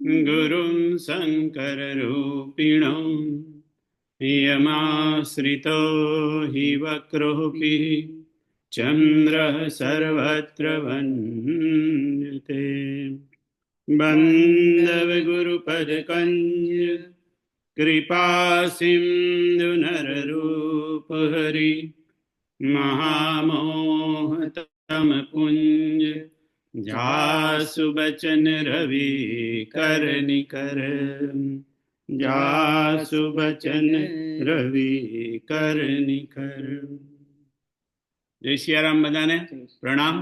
गुरुं शङ्कररूपिणं यमाश्रितो हि वक्रोऽपि चन्द्रः सर्वत्र वन्द्यते। बन्धवगुरुपदकञ्ज कृपासिन्धुनररूपहरि महामोहतमपुञ्ज जासु बचन रवि कर निकर, जासु बचन रवि कर निकर। जय सियाराम बधाने प्रणाम।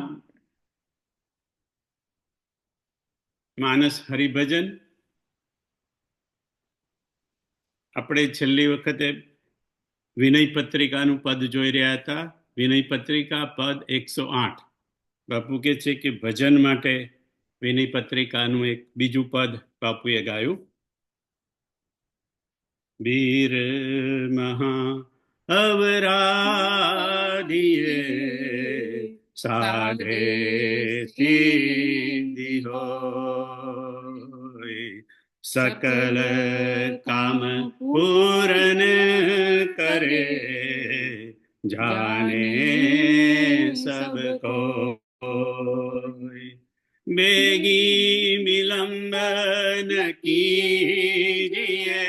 मानस हरिभजन આપણે છેલ્લી વખતે વિનય પત્રિકાનું પદ જોઈ રહ્યા હતા. વિનય પત્રિકા પદ 108. બાપુ કહે છે કે ભજન માટે વિનય પત્રિકાનું એક બીજું પદ બાપુએ ગાયું. વીર મહા અવરાધીએ સાધે સિદ્ધિ હોય, सकल काम पूरन करे, जाने सबको बेगी विलंब न कीजिए,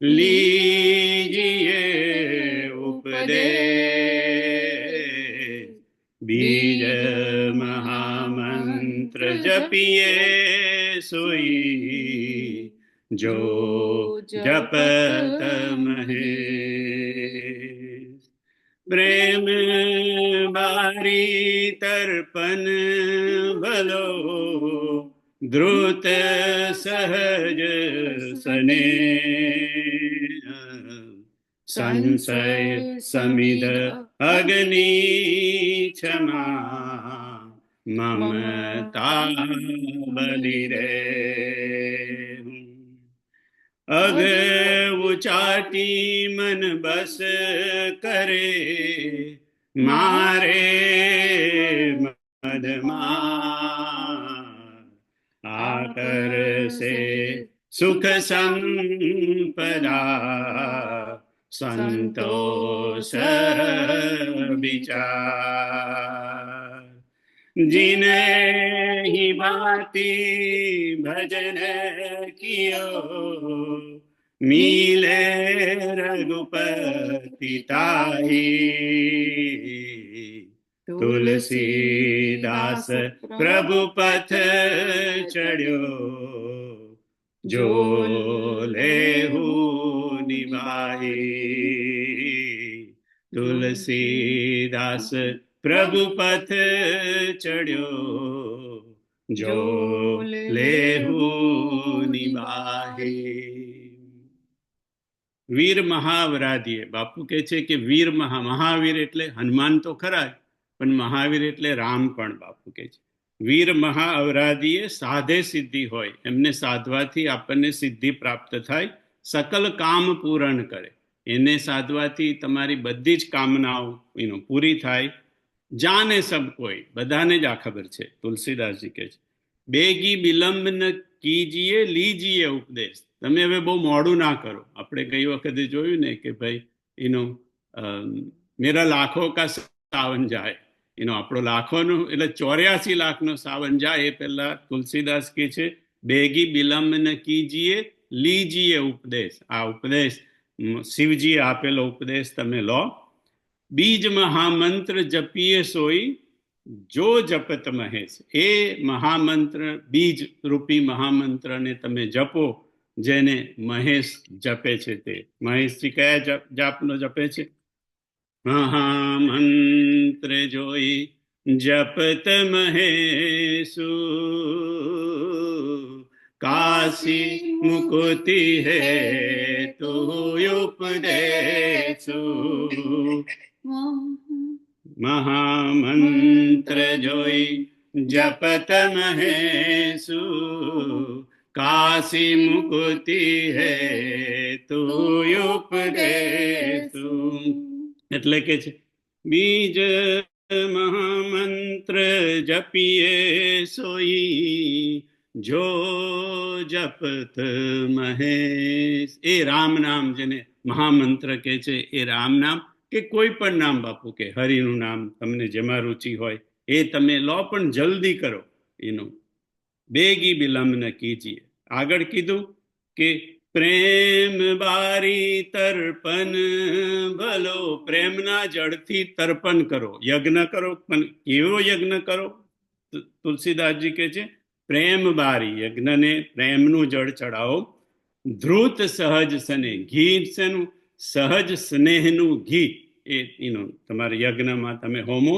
लीजिए उपदेश, बीज महामंत्र जपिए सोई जो जपत महेश। प्रेम बारी तर्पण भलो, द्रुत सहज सने, संशय समिद अग्नि क्षमा, ममता बलि रे। अग उचाटी मन बस करे, मारे मदमार, आकर से सुख संपदा, संतोष विचार। जिन्हें ही भांति भजन कियो, मिले रघुपति ताही, तुलसीदास प्रभु पथ चढ़्यो, जो लेहु निभाई। तुलसीदास प्रभु पथ चढ़्यो, जो लेहु निभाए। વીર મહાવરાધીએ બાપુ કહે છે કે વીર મહાવીર એટલે હનુમાન તો ખરા, પણ મહાવીર એટલે રામ પણ. બાપુ કહે છે વીર મહાઅવરાધીએ સાધે સિદ્ધિ હોય, એમને સાધવાથી આપણને સિદ્ધિ પ્રાપ્ત થાય, સકલ કામ પૂરણ કરે, એને સાધવાથી તમારી બધી જ કામનાઓ પૂરી થાય. જાને સબ કોઈ, બધાને જ આ ખબર છે. તુલસીદાસજી કહે છે બેગી વિલંબ ન કીજીએ, લીજીએ ઉપદેશ. તમે હવે બહુ મોડું ના કરો. આપણે ગઈ વખતે જોયું ને કે ભાઈ મેરા લાખો કા સાવન જાય, આપણો લાખોનું એટલે 84 લાખનો સાવન જાય. એ પહેલા તુલસીદાસ કહે છે બેગી વિલંબ ન કીજીએ, લીજીએ ઉપદેશ. આ ઉપદેશ શિવજી આપેલો ઉપદેશ તમે લો. બીજ મહામંત્ર જપીએ સોઈ, જો જપત મહેશ. એ મહામંત્ર, બીજ રૂપી મહામંત્રને તમે જપો, જેને મહેશ જપે છે. તે મહેશજી કયા જાપનો જપે છે? મહામંત્ર જોઈ જપત મહેશુ, કાશી મુકુતિ હે તો ઉપદેશુ. મહામંત્ર જોઈ જપત મહેશુ, કાશી મુકુતિ હે તો ઉપદેશુ. એટલે કે છે બીજ મહામંત્ર જપીએ સોઈ, જો જપત મહેશ. એ રામ નામ જેને મહામંત્ર કે છે, એ રામ નામ કે કોઈ પણ નામ બાપુ કે હરિનું નામ તમને જેમાં રુચિ હોય એ તમે લો, પણ જલ્દી કરો એનું, બેગી વિલંબ ન કીજીએ. આગળ કીધું કે પ્રેમ બારી તર્પણ ભલો, પ્રેમના જળથી તર્પણ કરો, યજ્ઞ કરો. પણ કેવો યજ્ઞ કરો? તુલસીદાસજી કે છે પ્રેમ બારી, યજ્ઞને પ્રેમનું જળ ચડાવો. ધ્રુત સહજ સને, ઘી શેનું? સહજ સ્નેહનું ઘી, એનું તમારા યજ્ઞમાં તમે હોમો.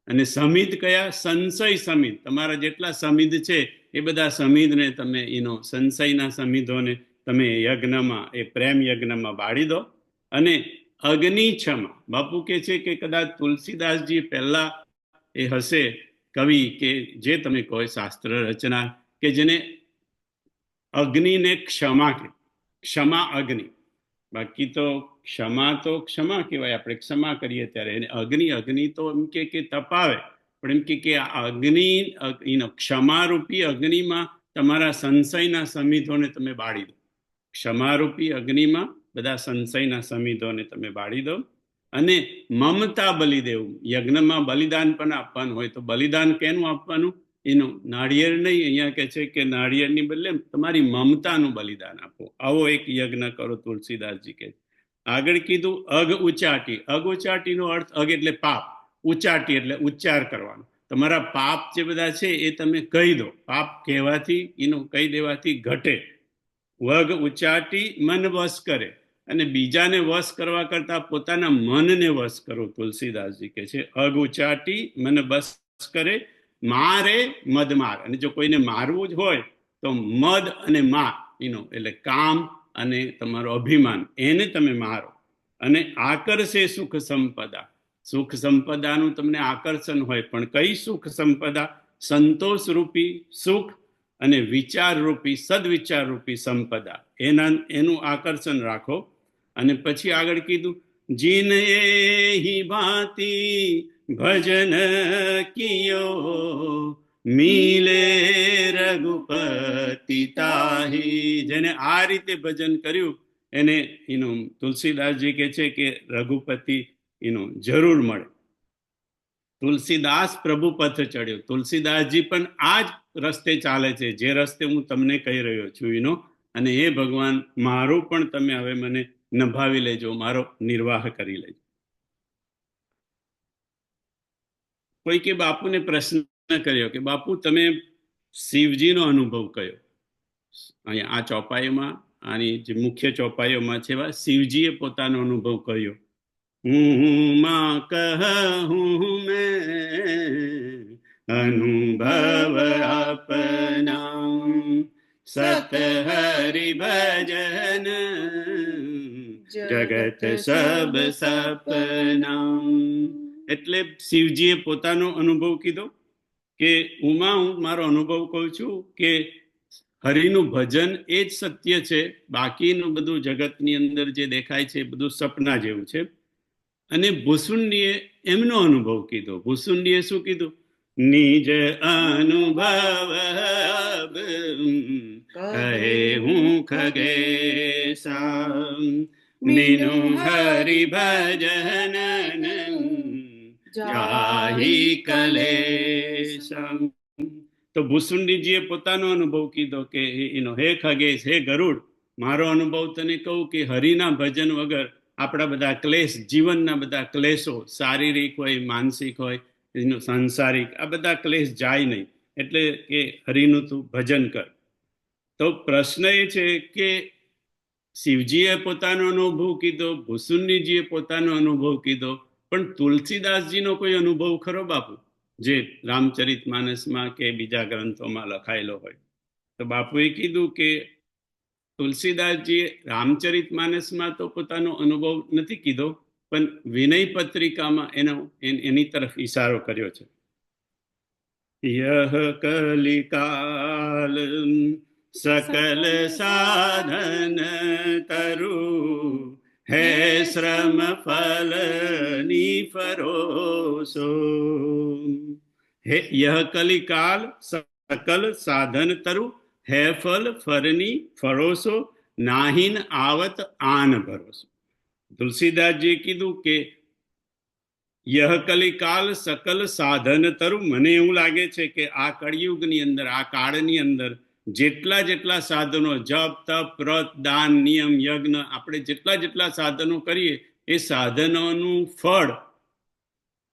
અને સમિધ કયા? સંશય સમિધ, તમારા જેટલા સમિધ છે એ બધા સમિધને તમે એનો સંશયના સમિધોને તમે યજ્ઞમાં, એ પ્રેમ યજ્ઞમાં બાળી દો. અને અગ્નિ ક્ષમા, બાપુ કે છે કે કદાચ તુલસીદાસજી પહેલા એ હશે કવિ કે જે તમે કહો શાસ્ત્ર રચના કે જેને અગ્નિને ક્ષમા કે, ક્ષમા અગ્નિ. બાકી તો ક્ષમા કહેવાય, આપણે ક્ષમા કરીએ ત્યારે. એને અગ્નિ તો એમ કે તપાવે, પણ એમ કે આ અગ્નિ, ક્ષમારૂપી અગ્નિમાં તમારા સંશયના સમિધોને તમે બાળી દો. ક્ષમારૂપી અગ્નિમાં બધા સંશયના સમિધોને તમે બાળી દો. અને મમતા બલિદેવું, યજ્ઞમાં બલિદાન પણ આપવાનું હોય તો બલિદાન કેનું આપવાનું? એનું નાળિયેર નહીં, અહીંયા કે છે કે નાળિયેરની બદલે તમારી મમતાનું બલિદાન આપો. આવો એક યજ્ઞ કરો, તુલસીદાસજી કે. આગળ કીધું અગ ઉચાટી. અગ ઉચાટીનો અર્થ, અગ એટલે પાપ, ઉચાટી એટલે ઉચ્ચાર કરવાનો. તમારા પાપ જે બધા છે એ તમે કહી દો. પાપ કહેવાથી, એનું કહી દેવાથી ઘટે. વગ ઉચાટી મન વશ કરે, અને બીજાને વશ કરવા કરતા પોતાના મનને વશ કરો. તુલસીદાસજી કે છે અગ ઉચાટી મન વશ કરે, મારે મદ માર. અને જો કોઈને મારવું જ હોય તો મદ અને માર, એટલે કામ અને તમારો અભિમાન, એને તમે મારો. અને આકર્ષે સુખ સંપદા, સુખ સંપદાનું તમને આકર્ષણ હોય, પણ કઈ સુખ સંપદા? સંતોષ રૂપી સુખ અને વિચાર રૂપી, સદવિચાર રૂપી સંપદા, એનું આકર્ષણ રાખો. અને પછી આગળ કીધું જીન એહી ભાંતિ ભજન કિયો, મિલે રઘુપતિ તાહી. જેને આ રીતે ભજન કર્યું એને તુલસીદાસજી કે છે કે રઘુપતિ જરૂર મળે. તુલસીદાસ પ્રભુ પથ ચડ્યો. તુલસીદાસજી પણ આ જ રસ્તે ચાલે છે, જે રસ્તે હું તમને કહી રહ્યો છું અને એ ભગવાન મારું પણ તમે હવે મને નભાવી લેજો, મારો નિર્વાહ કરી લેજો. કોઈ કે બાપુને પ્રશ્ન કર્યો કે બાપુ તમે શિવજીનો અનુભવ કયો? અહીંયા આ ચોપાઈમાં, આની જે મુખ્ય ચોપાઈઓમાં છે, શિવજીએ પોતાનો અનુભવ કર્યો. હું માં કહું મેં અનુભવ આપના, સત હરિ ભજન જગત સબ સપના. એટલે શિવજીએ પોતાનો અનુભવ કીધો કે હું મારો અનુભવ કહું છું કે હરિનું ભજન એ જ સત્ય છે, બાકીનું બધું જગતની અંદર જે દેખાય છે એ બધું સપના જેવું છે. અને ભૂસુંડીએ એમનો અનુભવ કીધો. ભૂસુંડીએ શું કીધું? નિજ અનુભવ કહે હું ખગેશા, મીનું હરિ ભજન જાહી કલેશા. તો ભૂસુંડીજીએ પોતાનો અનુભવ કીધો કે હે ખગેશ, હે ગરુડ, મારો અનુભવ તને કહું કે હરિના ભજન વગર આપણા બધા ક્લેશ, જીવનના બધા ક્લેશો, શારીરિક હોય, માનસિક હોય, સાંસારિક, આ બધા ક્લેશ જાય નહીં. એટલે કે હરિનું તું ભજન કર. તો પ્રશ્ન એ છે કે શિવજીએ પોતાનો અનુભવ કીધો, ભૂસુંડીજીએ પોતાનો અનુભવ કીધો, પણ તુલસીદાસજીનો કોઈ અનુભવ ખરો બાપુ, જે રામચરિતમાનસમાં કે બીજા ગ્રંથોમાં લખાયેલો હોય? તો બાપુએ કીધું કે તુલસીદાસજીએ રામચરિતમાનસમાં તો પોતાનો અનુભવ નથી કીધો, પણ વિનય પત્રિકામાં એની તરફ ઈશારો કર્યો છે. યહ કલિકાલ સકલ સાધન તરુ, હે શ્રમ ફલ નિફરોસો. હે યહ કલિકાલ સકલ સાધન તરુ, હે ફલ ફરની ફરોસો, નાહીન આવત આન ભરોસો. તુલસીદાસજીએ કીધું કે યહ કલિકાલ સકલ સાધન તરુ. મને એવું લાગે છે કે આ કળિયુગની અંદર, આ કાળની અંદર જેટલા જેટલા સાધનો, જપ તપ વ્રત દાન નિયમ યજ્ઞ, આપણે જેટલા જેટલા સાધનો કરીએ એ સાધનોનું ફળ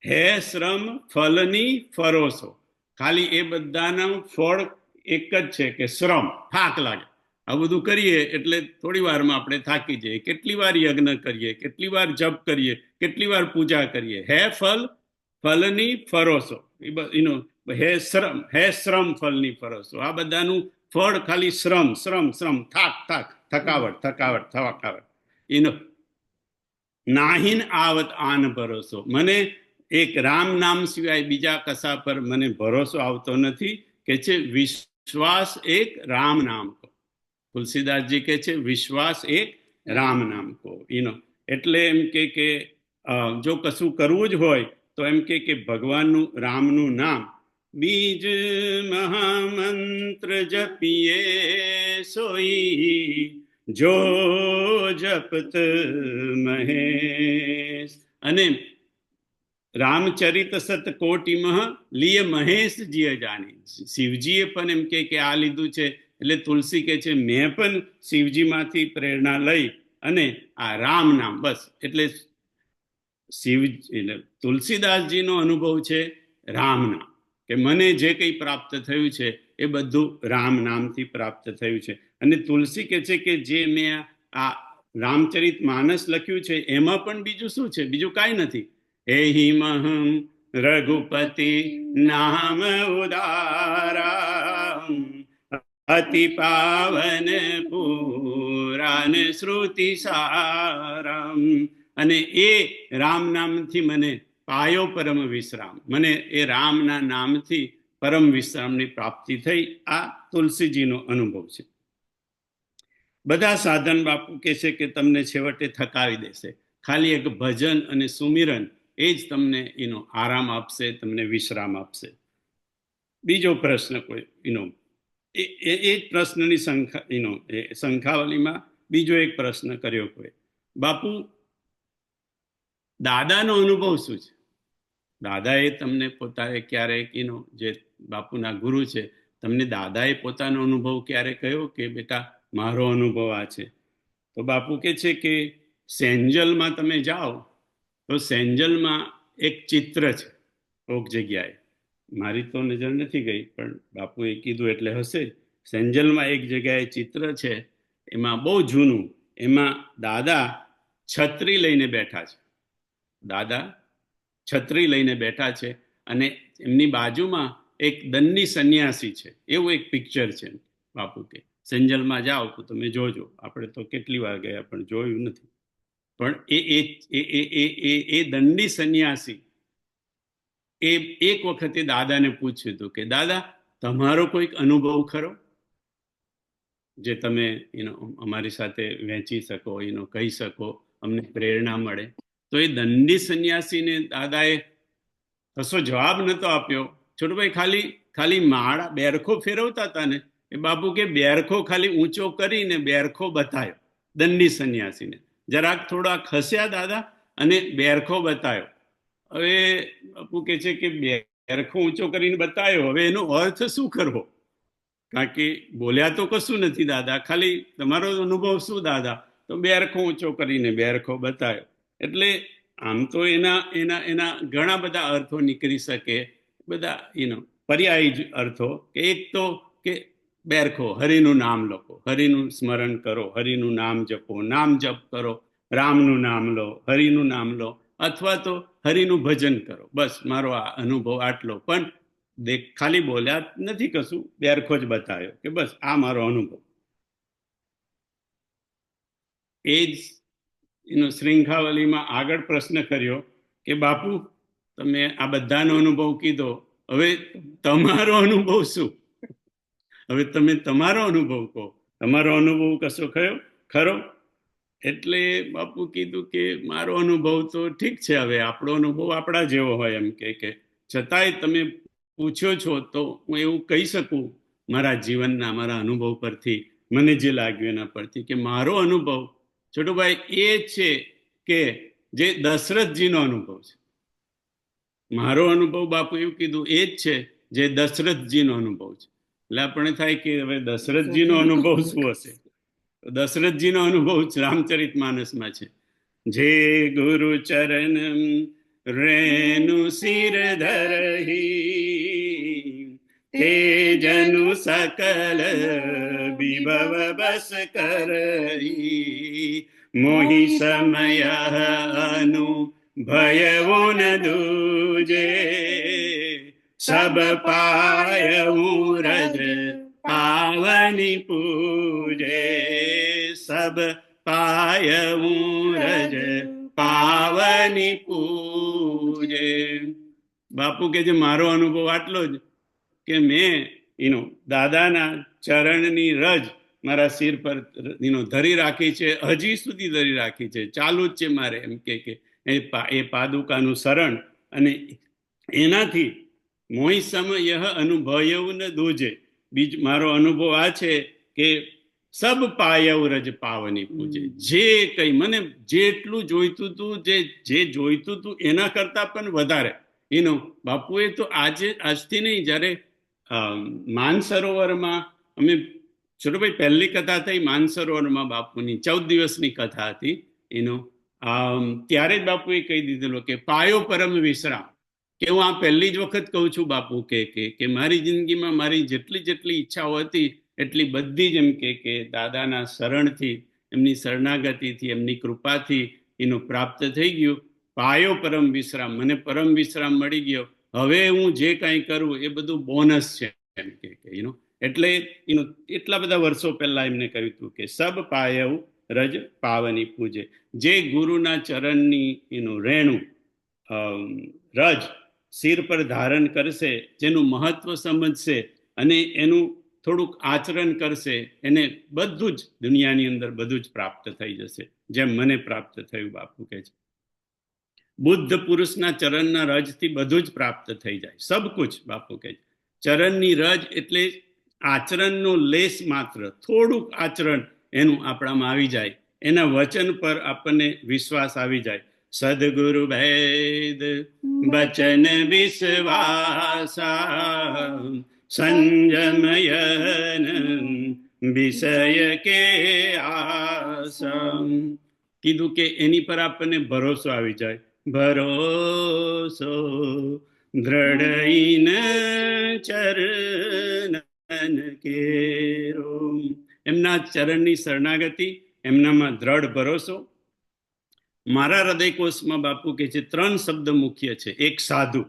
હે શ્રમ ફલની ફરોસો. ખાલી એ બધાનું ફળ એક જ છે કે શ્રમ, થાક લાગે. આ બધું કરીએ એટલે થોડી વારમાં આપણે થાકી જઈએ. કેટલી વાર યજ્ઞ કરીએ, કેટલી વાર જપ કરીએ, કેટલી વાર પૂજા કરીએ. હે ફલ ફલની ફરોસો, હે શ્રમ ફલની ફરોસો. આ બધાનું ફળ ખાલી શ્રમ શ્રમ શ્રમ, થાક થાક, થકાવટ થકાવટ થકાવટ. એનો નાહીન આવત આન ભરોસો. મને એક રામ નામ સિવાય બીજા કશા પર મને ભરોસો આવતો નથી. કે છે વિશ્વાસ એક રામ નામ કો. તુલસીદાસજી કે છે વિશ્વાસ એક રામ નામ કો. એટલે એમ કે જો કશું કરવું જ હોય તો એમ કે ભગવાનનું રામનું નામ. બીજ મહામંત્ર જપીએ સોઈ, જો જપત મહેશ. અને રામચરિત સત કોટિમહ લીએ મહેશ જીએ જાની. શિવજીએ પણ એમ કે આ લીધું છે. એટલે તુલસી કે છે મેં પણ શિવજીમાંથી પ્રેરણા લઈ અને આ રામ નામ, બસ. એટલે શિવ તુલસીદાસજીનો અનુભવ છે રામ નામ, કે મને જે કંઈ પ્રાપ્ત થયું છે એ બધું રામ નામથી પ્રાપ્ત થયું છે. અને તુલસી કે છે કે જે મેં આ રામચરિત માનસ લખ્યું છે એમાં પણ બીજું શું છે? બીજું કાંઈ નથી. એહિમહં રઘુપતિ નામ ઉદારા, અતિ પાવન પુરાણ શ્રુતિ સારમ. અને એ રામ નામથી મને પાયો પરમ વિશ્રામ. મને એ રામના નામથી પરમ વિશ્રામની પ્રાપ્તિ થઈ. આ તુલસીજીનો અનુભવ છે. બધા સાધન બાપુ કહે છે કે તમને છેવટે થકાવી દેશે. ખાલી એક ભજન અને સુમિરન એ જ તમને એનો આરામ આપશે, તમને વિશ્રામ આપશે. બીજો પ્રશ્ન કોઈ એ જ પ્રશ્નની સંખ્યાવલીમાં બીજો એક પ્રશ્ન કર્યો કોઈ. બાપુ દાદાનો અનુભવ શું છે? દાદાએ તમને પોતાએ ક્યારેક જે બાપુના ગુરુ છે, તમને દાદાએ પોતાનો અનુભવ ક્યારે કહ્યો કે બેટા મારો અનુભવ આ છે? તો બાપુ કહે છે કે સેન્જલમાં તમે જાઓ તો સેન્જલમાં એક ચિત્ર છે કોક જગ્યાએ. મારી તો નજર નથી ગઈ પણ બાપુએ કીધું એટલે હશે. સેન્જલમાં એક જગ્યાએ ચિત્ર છે, એમાં બહુ જૂનું, એમાં દાદા છત્રી લઈને બેઠા છે. દાદા છત્રી લઈને બેઠા છે અને એમની બાજુમાં એક દંડી સંન્યાસી છે. એવું એક પિક્ચર છે. બાપુ કે સેન્જલમાં જાઓ તો તમે જોજો. આપણે તો કેટલી વાર ગયા પણ જોયું નથી. પણ એ દંડી સંન્યાસી એ એક વખતે દાદાને પૂછ્યું હતું કે દાદા તમારો કોઈક અનુભવ ખરો જે તમે અમારી સાથે વહેંચી શકો, કહી શકો, અમને પ્રેરણા મળે? તો એ દંડી સંન્યાસીને દાદાએ કશો જવાબ નતો આપ્યો. છોટુભાઈ ખાલી માળા બેરખો ફેરવતા હતા ને, એ બાપુ કે બેરખો ખાલી ઊંચો કરીને બેરખો બતાવ્યો દંડી સંન્યાસીને. જરાક થોડા ખસ્યા દાદા અને બેરખો બતાવ્યો. હવે બાપુ કે છે કે બેરખો ઊંચો કરીને બતાવ્યો, હવે એનો અર્થ શું કરવો? કારણ કે બોલ્યા તો કશું નથી દાદા, ખાલી તમારો અનુભવ શું દાદા? તો બેરખો ઊંચો કરીને બેરખો બતાવ્યો. એટલે આમ તો એના ઘણા બધા અર્થો નીકળી શકે, બધા પર્યાયી અર્થો. કે એક તો કે બેરખો હરિનું નામ લખો, હરિનું સ્મરણ કરો, હરિનું નામ જપો, નામ જપ કરો, રામનું નામ લો, હરિનું નામ લો, અથવા તો હરિનું ભજન કરો. બસ મારો આ અનુભવ આટલો. પણ ખાલી બોલ્યા નથી કશું, બેરખો જ બતાવ્યો કે બસ આ મારો અનુભવ. એ જ શ્રૃંખાવલીમાં આગળ પ્રશ્ન કર્યો કે બાપુ તમે આ બધાનો અનુભવ કીધો, હવે તમારો અનુભવ શું? હવે તમે તમારો અનુભવ કહો. તમારો અનુભવ કશો ખરો? એટલે બાપુ કીધું કે મારો અનુભવ તો ઠીક છે, હવે આપણો અનુભવ આપણા જેવો હોય એમ કે છતાંય તમે પૂછ્યો છો તો હું એવું કહી શકું મારા જીવનના મારા અનુભવ પરથી મને જે લાગ્યું એના પરથી કે મારો અનુભવ છોટુભાઈ એ છે કે જે દશરથજીનો અનુભવ છે. મારો અનુભવ બાપુ એવું કીધું એ જ છે જે દશરથજીનો અનુભવ છે. એટલે આપણે થાય કે હવે દશરથજીનો અનુભવ શું હશે? દશરથજીનો અનુભવ રામચરિત માનસમાં છે. જે ગુરુ ચરણ રેણુ સિર ધરહી તે જનુ સકલ વિભવ બસ કરહી મોહી સમય અનુ ભયવો ન દૂજે સબ પાયવું રજ પાવની પૂજે સબ પાયવું રજ પાવની પૂજે. બાપુ કે જે મારો અનુભવ આટલો જ કે મેં દાદાના ચરણની રજ મારા સિર પર ધરી રાખી છે, હજી સુધી ધરી રાખી છે, ચાલુ જ છે મારે. એમ કે એ પાદુકાનું શરણ, અને એનાથી મોહી સમય અનુભવ ન દૂજે. બીજ મારો અનુભવ આ છે કે સબ પાયવ રજ પાવની પૂજે. જે કઈ મને જેટલું જોઈતું હતું, જે જોઈતું હતું એના કરતા પણ વધારે બાપુએ તો આજથી નહીં, જ્યારે માનસરોવરમાં અમે છોટુભાઈ પહેલી કથા થઈ માનસરોવરમાં બાપુની 14 દિવસની કથા હતી ત્યારે જ બાપુએ કહી દીધેલો કે પાયો પરમ વિશ્રામ. કે હું આ પહેલી જ વખત કહું છું બાપુ કે મારી જિંદગીમાં મારી જેટલી ઈચ્છાઓ હતી એટલી બધી જ એમ કે દાદાના શરણથી, એમની શરણાગતિથી, એમની કૃપાથી પ્રાપ્ત થઈ ગયું. પાયો પરમ વિશ્રામ, મને પરમ વિશ્રામ મળી ગયો. હવે હું જે કાંઈ કરું એ બધું બોનસ છે એમ કે એટલે એટલા બધા વર્ષો પહેલા એમને કહ્યું હતું કે સબ પાયવ રજ પાવની પૂજે. જે ગુરુના ચરણની રેણુ રજ સિર પર ધારણ કરશે, જેનું મહત્વ સમજશે અને એનું થોડુંક આચરણ કરશે, એને બધું જ દુનિયાની અંદર બધું જ પ્રાપ્ત થઈ જશે, જેમ મને પ્રાપ્ત થયું. બાપુ કે છે બુદ્ધ પુરુષના ચરણના રજથી બધું જ પ્રાપ્ત થઈ જાય, સબ કુછ. બાપુ કે ચરણની રજ એટલે આચરણનો લેસ માત્ર, થોડુંક આચરણ એનું આપણામાં આવી જાય, એના વચન પર આપણને વિશ્વાસ આવી જાય. સદગુરુ ભેદ બચન વિશ્વાસા સંજમયન વિષય કે આસમ. કીધું કે એની પર આપણને ભરોસો આવી જાય. ભરોસો દ્રઢઈન ચરણ કેરો. એમના ચરણની શરણાગતિ, એમનામાં દ્રઢ ભરોસો. મારા હૃદયકોશમાં બાપુ કે છે 3 શબ્દ મુખ્ય છે. એક સાધુ,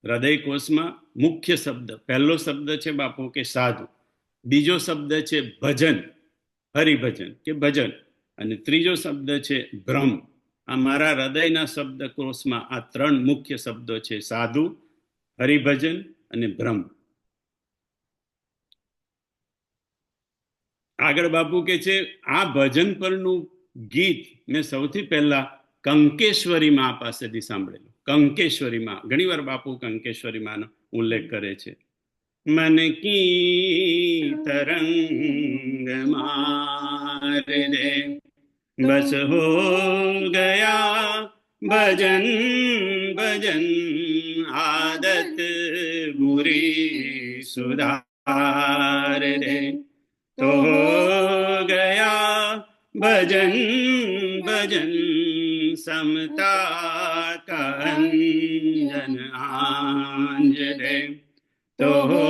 હૃદયકોશમાં મુખ્ય શબ્દ, પહેલો શબ્દ છે બાપુ કે સાધુ, બીજો શબ્દ છે ભજન, હરિભજન કે ભજન, અને ત્રીજો શબ્દ છે ભ્રમ. આ મારા હૃદયના શબ્દકોશમાં આ 3 મુખ્ય શબ્દો છે, સાધુ, હરિભજન અને ભ્રમ. આગળ બાપુ કે છે આ ભજન પરનું ગીત મેં સૌથી પહેલા કંકેશ્વરી માં પાસેથી સાંભળેલું. કંકેશ્વરી માં ઘણી વાર બાપુ કંકેશ્વરી માનો ઉલ્લેખ કરે છે. મન કી તરંગ માર દે બસ હો ગયા ભજન ભજન આદત બુરી સુધાર દે તો હો ગયા ભજન ભજન સમતા કંજન આંજ દે તો હો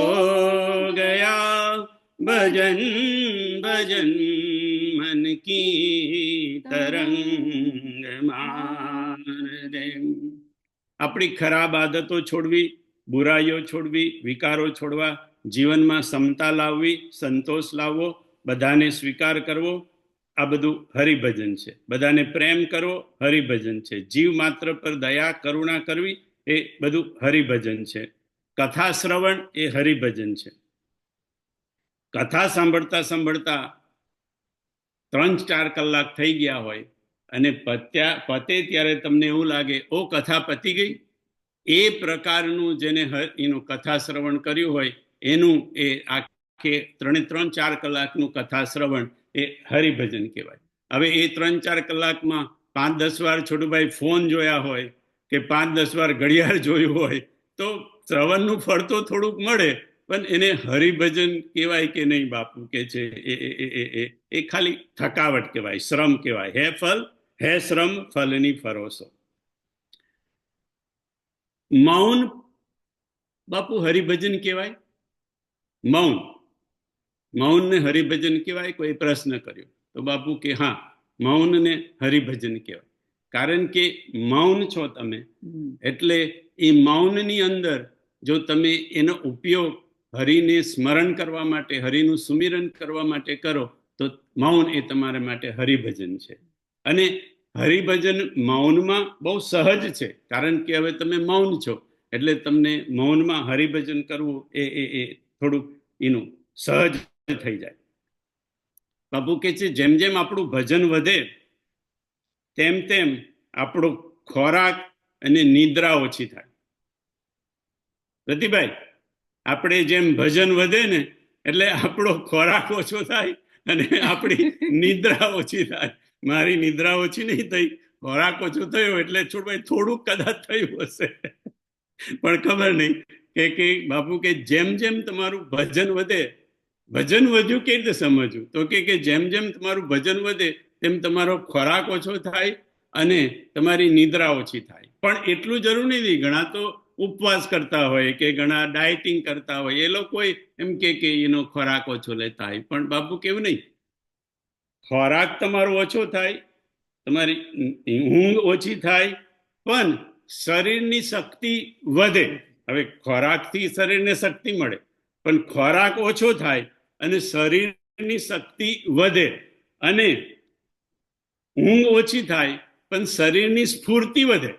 ગયા ભજન ભજન મન કી તરંગ માર દે. આપણી ખરાબ આદતો છોડવી, બુરાઈઓ છોડવી, વિકારો છોડવા, જીવનમાં સમતા લાવવી, સંતોષ લાવવો, બધાને સ્વીકાર કરવો, આ બધું હરિભજન છે. બધાને પ્રેમ કરવો હરિભજન છે. જીવ માત્ર પર દયા કરુણા કરવી એ બધું હરિભજન છે. કથા શ્રવણ એ હરિભજન છે. કથા સાંભળતા સાંભળતા 3-4 કલાક થઈ ગયા હોય અને પતે ત્યારે તમને એવું લાગે ઓ કથા પતી ગઈ. એ પ્રકારનું જેને કથા શ્રવણ કર્યું હોય એનું એ આખે 3-4 કલાકનું કથા શ્રવણ એ હરિભજન કહેવાય. હવે એ 3-4 કલાકમાં 5-10 વાર છોટુભાઈ ફોન જોયા હોય કે 5-10 વાર ઘડિયાળ જોયું હોય તો શ્રવણનું ફળ તો થોડુંક મળે, પણ એને હરિભજન કહેવાય કે નહીં બાપુ કે છે એ ખાલી થકાવટ કહેવાય, શ્રમ કહેવાય. હે શ્રમ ફલની ફરોસો. મૌન બાપુ હરિભજન કહેવાય? મૌનને હરિભજન કહેવાય? કોઈ પ્રશ્ન કર્યો તો બાપુ કે હા, મૌનને હરિભજન કહેવાય. કારણ કે મૌન છો તમે, એટલે એ મૌનની અંદર જો તમે એનો ઉપયોગ હરિને સ્મરણ કરવા માટે, હરિનું સુમિરન કરવા માટે કરો તો મૌન એ તમારા માટે હરિભજન છે. અને હરિભજન મૌનમાં બહુ સહજ છે, કારણ કે હવે તમે મૌન છો એટલે તમને મૌનમાં હરિભજન કરવું એ થોડુંક એનું સહજ થઈ જાય. બાપુ કે છે જેમ જેમ આપણું ભજન વધે તેમ તેમ આપણો ખોરાક અને નિદ્રા ઓછી થાય. પ્રતિભાઈ, આપણે જેમ ભજન વધે ને એટલે આપણો ખોરાક ઓછો થાય અને આપણી નિદ્રા ઓછી થાય. મારી નિદ્રા ઓછી નહીં થઈ, ખોરાક ઓછો થયો એટલે છોડભાઈ થોડુંક કદાચ થયું હશે, પણ ખબર નહીં કે બાપુ કે જેમ જેમ તમારું ભજન વધે, ભજન વધ્યું કેવી રીતે સમજવું? તો કે જેમ જેમ તમારું ભજન વધે તેમ તમારો ખોરાક ઓછો થાય અને તમારી નિદ્રા ઓછી થાય. પણ એટલું જરૂર નથી. ઘણા તો ઉપવાસ કરતા હોય કે ઘણા ડાયટિંગ કરતા હોય, એ લોકો એમ કે એનો ખોરાક ઓછો લેતા હોય, પણ બાપુ કેવું નહીં. ખોરાક તમારો ઓછો થાય, તમારી ઊંઘ ઓછી થાય, પણ શરીરની શક્તિ વધે. હવે ખોરાકથી શરીરને શક્તિ મળે, પણ ખોરાક ઓછો થાય અને શરીરની શક્તિ વધે, અને ઊંઘ ઓછી થાય પણ શરીરની સ્ફૂર્તિ વધે.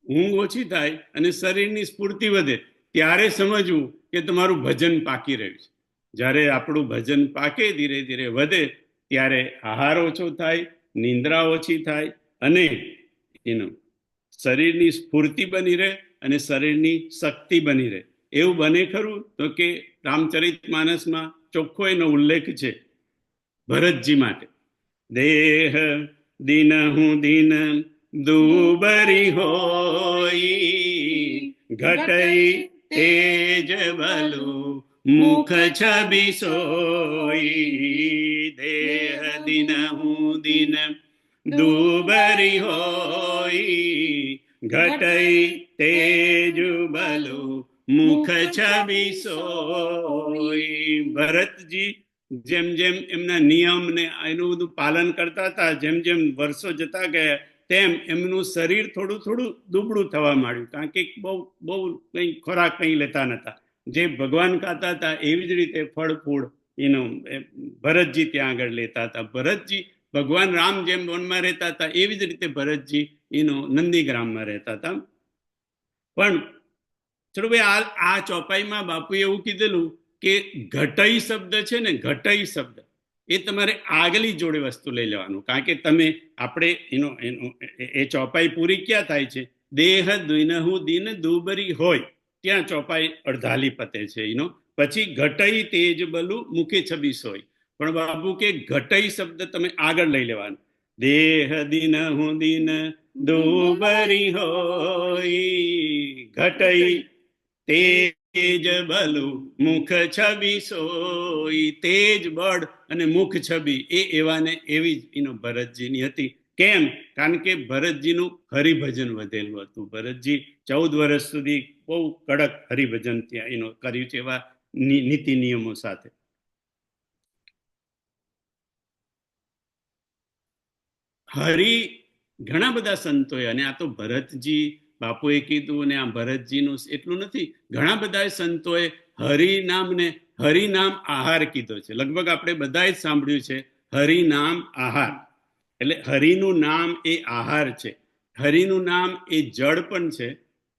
ઊંઘ ઓછી થાય અને શરીરની સ્ફૂર્તિ વધે, ત્યારે સમજવું કે તમારું ભજન પાકી રહ્યું છે. જ્યારે આપણું ભજન પાકે, ધીરે ધીરે વધે, ત્યારે આહાર ઓછો થાય, નિંદ્રા ઓછી થાય અને એનું શરીરની સ્ફૂર્તિ બની રહે અને શરીરની શક્તિ બની રહે. એવું બને ખરું? તો કે રામચરિતમાનસમાં ચોખ્ખો એનો ઉલ્લેખ છે ભરતજી માટે. દેહ દિનહુ દિન દુબરી હોઈ, ઘટઈ તેજ બલુ મુખ છબી સોઈ. દેહ દિનહુ દિન દુબરી હોઈ, ઘટઈ તેજ બલુ મુખ છબી સોઈ. ભરતજી જેમ જેમ એમના નિયમ ને એનું બધું પાલન કરતા હતા, જેમ જેમ વર્ષો જતા ગયા તેમ એમનું શરીર થોડું થોડું દુબળું થવા માંડ્યું, કારણ કે બહુ કંઈ ખોરાક કંઈ લેતા નતા. જે ભગવાન ખાતા હતા એવી જ રીતે ફળ ફૂડ એનું ભરતજી ત્યાં આગળ લેતા હતા. ભરતજી, ભગવાન રામ જેમ વનમાં રહેતા હતા એવી જ રીતે ભરતજી એનું નંદીગ્રામમાં રહેતા હતા. પણ ચલો ભાઈ, આ ચોપાઈમાં બાપુએ એવું કીધેલું કે ઘટઈ શબ્દ છે ને, ઘટઈ શબ્દ એ તમારે આગલી જોડે વસ્તુ લઈ લેવાનું, કારણ કે તમે આપણે એ ચોપાઈ પૂરી ક્યાં થાય છે? દેહ દિનહુ દિન દુબરી હોય ત્યાં ચોપાઈ અડધાલી પતે છે એનો. પછી ઘટઈ તેજ બલુ મુખે છબી સોય. પણ બાપુ કે ઘટઈ શબ્દ તમે આગળ લઈ લેવાનું. દેહ દિનહુ દિન દુબરી હોય, ઘટઈ તેજ બલુ મુખ છબી સોઈ. તેજ બળ અને મુખ છબી એ એવા ને એવી જ એનો ભરતજીની હતી. કેમ? કારણ કે ભરતજીનું હરિભજન વધેલું હતું. ભરતજી 14 વર્ષ સુધી બહુ કડક હરિભજન ત્યાં એનો કર્યું છે, એવા નીતિ નિયમો સાથે. હરિ ઘણા બધા સંતોએ, અને આ તો ભરતજી બાપુએ કીધું અને આ ભરતજીનું એટલું નથી, ઘણા બધા સંતોએ હરિનામને હરિનામ આહાર કીધો છે. લગભગ આપણે બધાએ સાંભળ્યું છે હરિનામ આહાર. એટલે હરિનું નામ એ આહાર છે, હરિનું નામ એ જળ પણ છે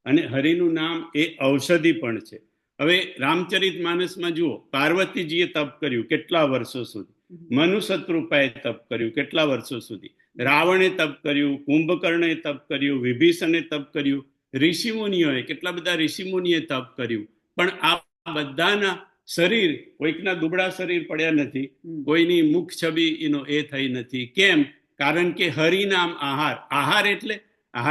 અને હરિનું નામ એ ઔષધિ પણ છે. હવે રામચરિતમાનસમાં જુઓ, પાર્વતીજીએ તપ કર્યું કેટલા વર્ષો સુધી, મનુશત્રુપાએ તપ કર્યું કેટલા વર્ષો સુધી, રાવણે તપ કર્યું, કુંભકર્ણે તપ કર્યું, વિભીષણે તપ કર્યું, ઋષિમુનિઓએ કેટલા બધા ઋષિમુનિએ તપ કર્યું. પણ આ બધાના શરીર, કોઈકના દુબળા શરીર પડ્યા નથી, કોઈની મુખ છબી એ થઈ નથી. કેમ? કારણ કે હરિનામ આહાર. આહાર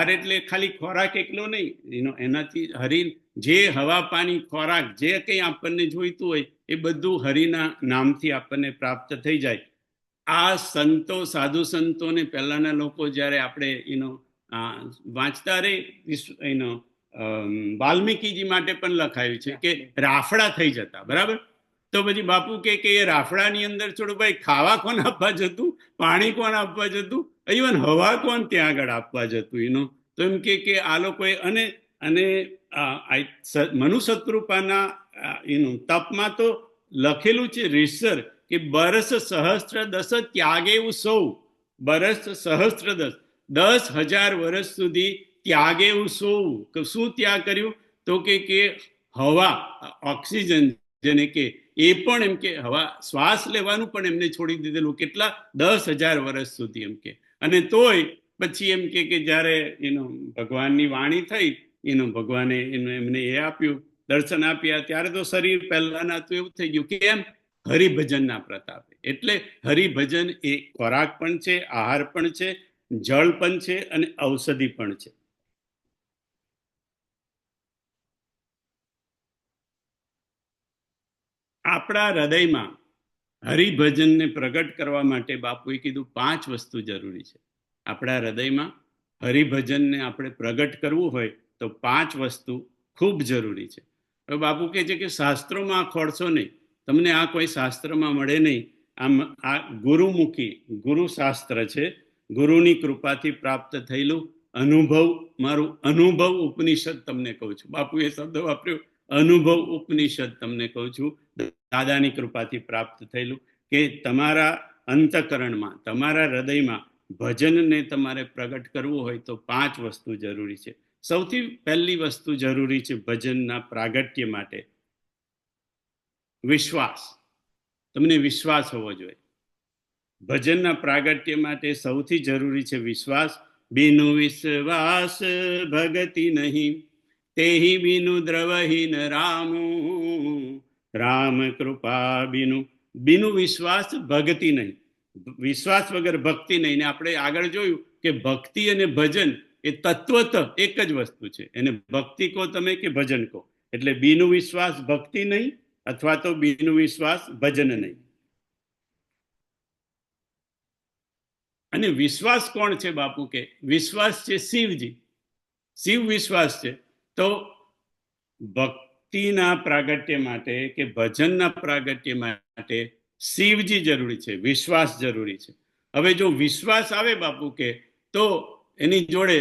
એટલે ખાલી ખોરાક એકલો નહીં, એનાથી હરિ જે હવા પાણી ખોરાક જે કંઈ આપણને જોઈતું હોય એ બધું હરિના નામથી આપણને પ્રાપ્ત થઈ જાય. આ સંતો, સાધુ સંતોને પહેલાના લોકો જ્યારે આપણે વાંચતા રહી, વાલ્મીકીજી માટે પણ લખાયું છે કે રાફડા થઈ જતા. બરાબર? તો પછી બાપુ કે એ રાફડાની અંદર છોડો ભાઈ, ખાવા કોણ આપવા જતું, પાણી કોણ આપવા જતું, ઇવન હવા કોણ ત્યાં આગળ આપવા જતું? તો એમ કે આ લોકોએ અને મનુસત્રુપાના તપમાં તો લખેલું છે રીસર કે બરસ સહસ્ત્ર દસ ત્યાગે સૌ. બરસ સહસ્ત્ર 10,000 વર્ષ સુધી ત્યાગે સૌ. શું ત્યાગ કર્યું? તો કે હવા, ઓક્સિજન, જેને કે એ પણ એમ કે હવા શ્વાસ લેવાનું પણ એમને છોડી દીધેલું. કેટલા? 10,000 વર્ષ સુધી એમ કે. અને તોય પછી એમ કે જ્યારે ભગવાનની વાણી થઈ, ભગવાને એમને એ આપ્યું, દર્શન આપ્યા, ત્યારે તો શરીર પહેલાના તો એવું થઈ ગયું. કેમ? હરિભજનના પ્રતાપે. એટલે હરિભજન એ ખોરાક પણ છે, આહાર પણ છે, જળ પણ છે અને ઔષધિ પણ છે. આપણા હૃદયમાં હરિભજનને પ્રગટ કરવા માટે બાપુએ કીધું 5 વસ્તુ જરૂરી છે. આપણા હૃદયમાં હરિભજનને આપણે પ્રગટ કરવું હોય તો 5 વસ્તુ ખૂબ જરૂરી છે. હવે બાપુ કહે છે કે શાસ્ત્રોમાં આ ખોળશો નહીં, તમને આ કોઈ શાસ્ત્રમાં મળે નહીં. આ ગુરુમુખી ગુરુશાસ્ત્ર છે, ગુરુની કૃપાથી પ્રાપ્ત થયેલું અનુભવ, મારું અનુભવ ઉપનિષદ તમને કહું છું. બાપુએ શબ્દ વાપર્યો, અનુભવ ઉપનિષદ તમને કહું છું. દાદાની કૃપાથી પ્રાપ્ત થયેલું કે તમારા અંતકરણમાં, તમારા હૃદયમાં ભજનને તમારે પ્રગટ કરવું હોય તો 5 વસ્તુ જરૂરી છે. સૌથી પહેલી વસ્તુ જરૂરી છે ભજનના પ્રાગટ્ય માટે, વિશ્વાસ. તમને વિશ્વાસ હોવો જોઈએ. ભજનના પ્રાગટ્ય માટે સૌથી જરૂરી છે વિશ્વાસ. બિનુ વિશ્વાસ ભગતિ નહીં, તેહી બિનુ દ્રવહીન રામુ, રામ કૃપા બિનુ. બિનુ વિશ્વાસ ભક્તિ નહીં. વિશ્વાસ વગર ભક્તિ નહીં. ને આપણે આગળ જોયું કે ભક્તિ અને ભજન એ તત્વત એક જ વસ્તુ છે. એને ભક્તિ કહો તમે કે ભજન કહો. એટલે બિનુ વિશ્વાસ ભક્તિ નહીં, અથવા તો બિનુ વિશ્વાસ ભજન નહીં. અને વિશ્વાસ કોણ છે બાપુ કે? વિશ્વાસ છે શિવજી. શિવ વિશ્વાસ છે. તો ભક્તિના પ્રાગટ્ય માટે કે ભજનના પ્રાગટ્ય માટે શિવજી જરૂરી છે, વિશ્વાસ જરૂરી છે. હવે જો વિશ્વાસ આવે બાપુ કે, તો એની જોડે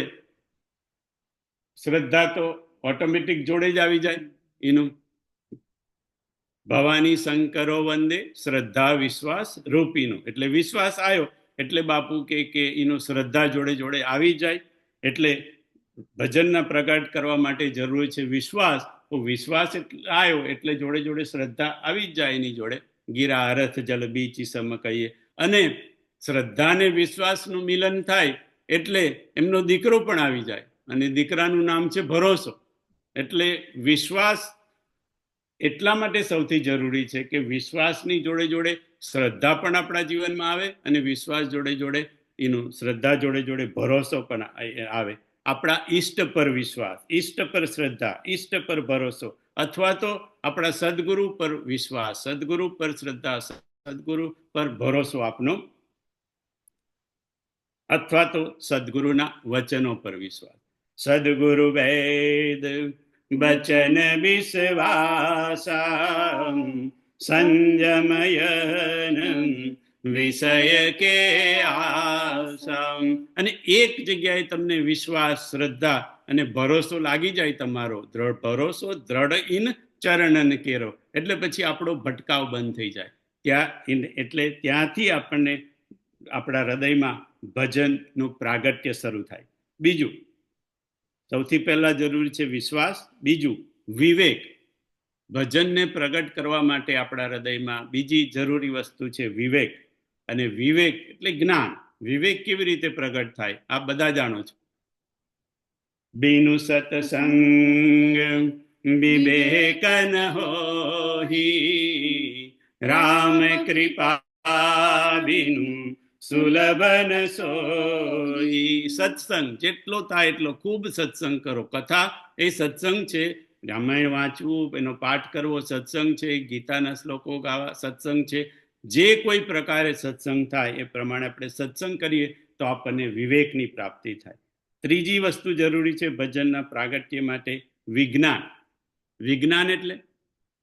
શ્રદ્ધા તો ઓટોમેટિક જોડે જ આવી જાય. ભવાની શંકરો વંદે શ્રદ્ધા વિશ્વાસ રૂપીનો. એટલે વિશ્વાસ આવ્યો એટલે બાપુ કે શ્રદ્ધા જોડે જોડે આવી જાય. એટલે ભજનના પ્રગટ કરવા માટે જરૂરી છે વિશ્વાસ. તો વિશ્વાસ આવ્યો એટલે જોડે જોડે શ્રદ્ધા આવી જ જાય એની જોડે. ગીરા અરથ જલ બીચી સમ કહીએ. અને શ્રદ્ધા ને વિશ્વાસનું મિલન થાય એટલે એમનો દીકરો પણ આવી જાય, અને દીકરાનું નામ છે ભરોસો. એટલે વિશ્વાસ એટલા માટે સૌથી જરૂરી છે કે વિશ્વાસની જોડે જોડે શ્રદ્ધા પણ આપણા જીવનમાં આવે, અને વિશ્વાસ જોડે જોડે શ્રદ્ધા જોડે જોડે ભરોસો પણ આવે. આપણા ઈષ્ટ પર વિશ્વાસ, ઈષ્ટ પર શ્રદ્ધા, ઈષ્ટ પર ભરોસો, અથવા તો આપણા સદગુરુ પર વિશ્વાસ, સદગુરુ પર શ્રદ્ધા, સદગુરુ પર ભરોસો આપનો, અથવા તો સદગુરુના વચનો પર વિશ્વાસ. સદગુરુ વેદ વચન વિશ્વાસા, સંયમયન વિષય કે આશા. અને એક જગ્યાએ તમને વિશ્વાસ, શ્રદ્ધા અને ભરોસો લાગી જાય, તમારો દ્રઢ ભરોસો, દ્રઢ ઇન ચરણન કેરો, એટલે પછી આપણો ભટકાવ બંધ થઈ જાય. એટલે ત્યાંથી આપણને આપણા હૃદયમાં ભજનનું પ્રાગટ્ય શરૂ થાય. બીજું, સૌથી પહેલા જરૂરી છે વિશ્વાસ. બીજું વિવેક. ભજનને પ્રગટ કરવા માટે આપણા હૃદયમાં બીજી જરૂરી વસ્તુ છે વિવેક. અને વિવેક એટલે જ્ઞાન. વિવેક કેવી રીતે પ્રગટ થાય આ બધા જાણો છો. બીનુ સત્સંગ વિવેક ન હોહી રામ કૃપા બિનું સુલભ ન સોઈ. સત્સંગ જેટલો થાય એટલો ખૂબ સત્સંગ કરો. કથા એ સત્સંગ છે. રામાયણ વાંચવું, એનો પાઠ કરવો સત્સંગ છે. ગીતાના શ્લોકો ગાવા સત્સંગ છે. જે કોઈ પ્રકારે સત્સંગ થાય એ પ્રમાણે આપણે સત્સંગ કરીએ તો આપણને વિવેકની પ્રાપ્તિ થાય. ત્રીજી વસ્તુ જરૂરી છે ભજનના પ્રાગટ્ય માટે, વિજ્ઞાન. વિજ્ઞાન એટલે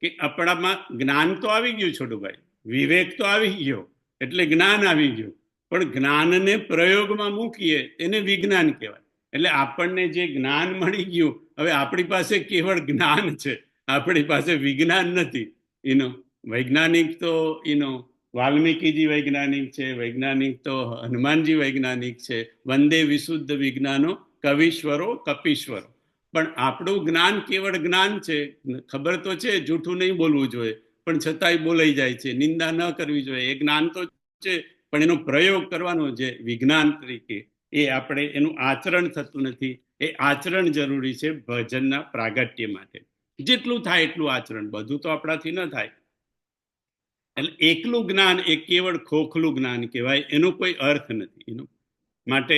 કે આપણામાં જ્ઞાન તો આવી ગયું છોટુભાઈ, વિવેક તો આવી ગયો એટલે જ્ઞાન આવી ગયું, પણ જ્ઞાનને પ્રયોગમાં મૂકીએ એને વિજ્ઞાન કહેવાય. એટલે આપણને જે જ્ઞાન મળી ગયું, હવે આપણી પાસે કેવળ જ્ઞાન છે, આપણી પાસે વિજ્ઞાન નથી. વૈજ્ઞાનિક તો વાલ્મીકીજી વૈજ્ઞાનિક છે, વૈજ્ઞાનિક તો હનુમાનજી વૈજ્ઞાનિક છે. વંદે વિશુદ્ધ વિજ્ઞાનો કવિશ્વરો કપીશ્વરો. પણ આપણું જ્ઞાન કેવળ જ્ઞાન છે. ખબર તો છે જૂઠું નહીં બોલવું જોઈએ, પણ છતાંય બોલાઈ જાય છે. નિંદા ન કરવી જોઈએ. એ જ્ઞાન તો છે, પણ એનો પ્રયોગ કરવાનો છે વિજ્ઞાન તરીકે, એ આપણે એનું આચરણ થતું નથી. એ આચરણ જરૂરી છે ભજનના પ્રાગટ્ય માટે. જેટલું થાય એટલું આચરણ, બધું તો આપણાથી ન થાય. એટલે એકલું જ્ઞાન એ કેવળ ખોખલું જ્ઞાન કહેવાય, એનો કોઈ અર્થ નથી. માટે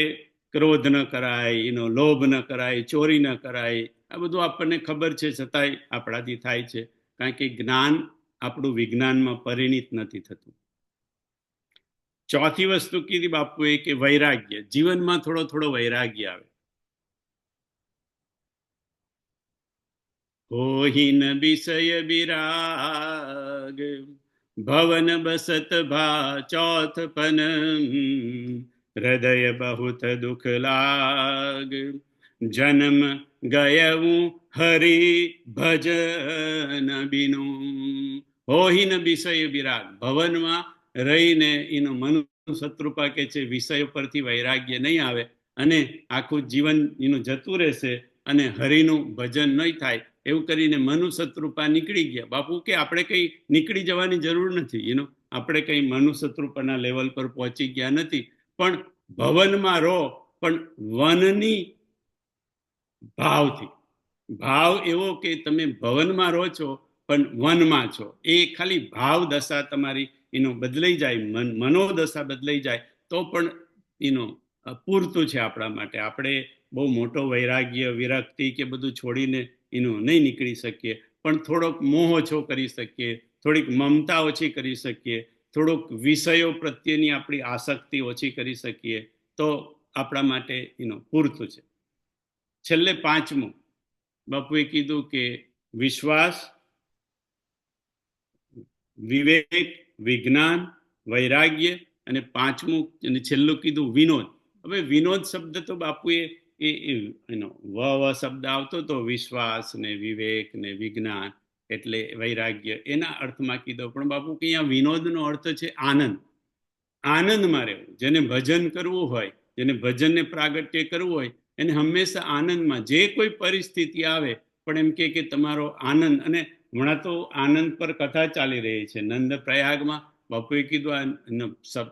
ક્રોધ ન કરાય, લોભ ન કરાય, ચોરી ન કરાય, આ બધું આપણને ખબર છે, છતાંય આપણાથી થાય છે, કારણ કે જ્ઞાન આપણું વિજ્ઞાનમાં પરિણિત નથી થતું. ચોથી વસ્તુ કીધી બાપુએ કે વૈરાગ્ય. જીવનમાં થોડો થોડો વૈરાગ્ય આવે. હોહિન વિષય વિરાગ ભવન બસત ભા ચોથ પન હૃદય બહુત દુઃખ લાગ જન્મ ગયવું હરિ ભજન બિનુ. હોહિન વિષય વિરાગ, ભવનમાં રહીને એનો મનુ શત્રુપા કે છે વિષય પરથી વૈરાગ્ય નહીં આવે અને આખું જીવન એનું જતું રહેશે અને હરિનું ભજન નહીં થાય, એવું કરીને મનુ શત્રુપા નીકળી ગયા. બાપુ કે આપણે કઈ નીકળી જવાની જરૂર નથી. આપણે કઈ મનુ શત્રુપાના લેવલ પર પહોંચી ગયા નથી, પણ ભવનમાં રહો, પણ વનની ભાવથી. ભાવ એવો કે તમે ભવનમાં રહો છો પણ વનમાં છો. એ ખાલી ભાવ દશા તમારી બદલાઈ જાય, મનોદશા બદલાઈ જાય તો પણ પૂરતું છે આપણા માટે. આપણે બહુ મોટો વૈરાગ્ય વિરક્તિ કે બધું છોડીને નહીં નીકળી શકીએ, પણ થોડોક મોહ ઓછો કરી શકીએ, થોડીક મમતા ઓછી કરી શકીએ, થોડોક વિષયો પ્રત્યેની આપણી આસક્તિ ઓછી કરી શકીએ તો આપણા માટે પૂરતું છે. છેલ્લે પાંચમું બાપુએ કીધું કે વિશ્વાસ, વિવેક, વિજ્ઞાન, વૈરાગ્ય, અને પાંચમું અને છેલ્લું કીધું વિનોદ. હવે વિનોદ શબ્દ તો બાપુએ વ શબ્દ આવતો તો વિશ્વાસ ને વિવેક ને વિજ્ઞાન એટલે વૈરાગ્ય, એના અર્થમાં કીધો. પણ બાપુ કે અહીંયા વિનોદનો અર્થ છે આનંદ. આનંદમાં રહેવું. જેને ભજન કરવું હોય, જેને ભજનને પ્રાગટ્ય કરવું હોય, એને હંમેશા આનંદમાં, જે કોઈ પરિસ્થિતિ આવે પણ એમ કે તમારો આનંદ. અને હમણાં તો આનંદ પર કથા ચાલી રહી છે નંદ પ્રયાગમાં. બાપુએ કીધું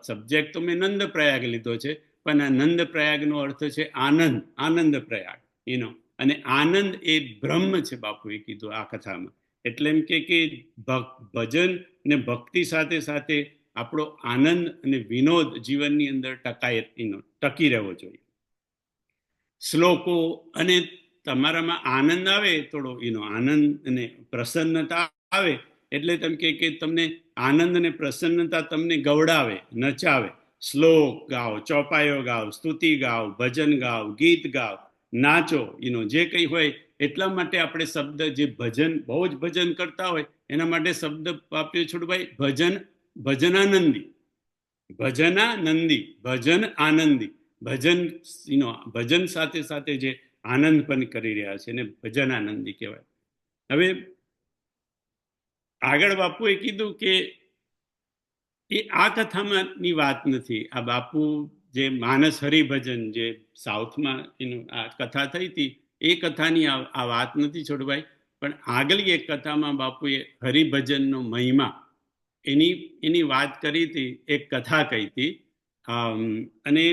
સબ્જેક્ટ તો મેં નંદ પ્રયાગ લીધો છે, પણ આ નંદ પ્રયાગનો અર્થ છે આનંદ. આનંદ પ્રયાગ અને આનંદ એ બ્રહ્મ છે બાપુએ કીધું આ કથામાં. એટલે એમ કે ભજન ને ભક્તિ સાથે સાથે આપણો આનંદ અને વિનોદ જીવનની અંદર ટકી રહેવો જોઈએ. શ્લોકો અને તમારામાં આનંદ આવે, થોડો આનંદ અને પ્રસન્નતા આવે એટલે તમે કે તમને આનંદ અને પ્રસન્નતા તમને ગવડાવે, નચાવે. શ્લોક ગાઓ, ચોપાયો ગાઓ, સ્તુતિ ગાઓ, ભજન ગાઓ, ગીત ગાઓ, નાચો, જે કંઈ હોય. એટલા માટે આપણે શબ્દ જે ભજન, બહુ જ ભજન કરતા હોય એના માટે શબ્દ આપ્યો છોડભાઈ, ભજન ભજનાનંદી. ભજનાનંદી, ભજન આનંદી. ભજન સાથે સાથે જે આનંદ પણ કરી રહ્યા છે એને ભજન આનંદી કહેવાય. હવે આગળ બાપુએ કીધું કે એ આ કથામાંની વાત નથી. આ બાપુ જે માનસ હરિભજન જે સાઉથમાં આ કથા થઈ હતી એ કથાની આ વાત નથી છોડભાઈ. પણ આગલી એક કથામાં બાપુએ હરિભજનનો મહિમા એની વાત કરી હતી, એક કથા કહી હતી. અને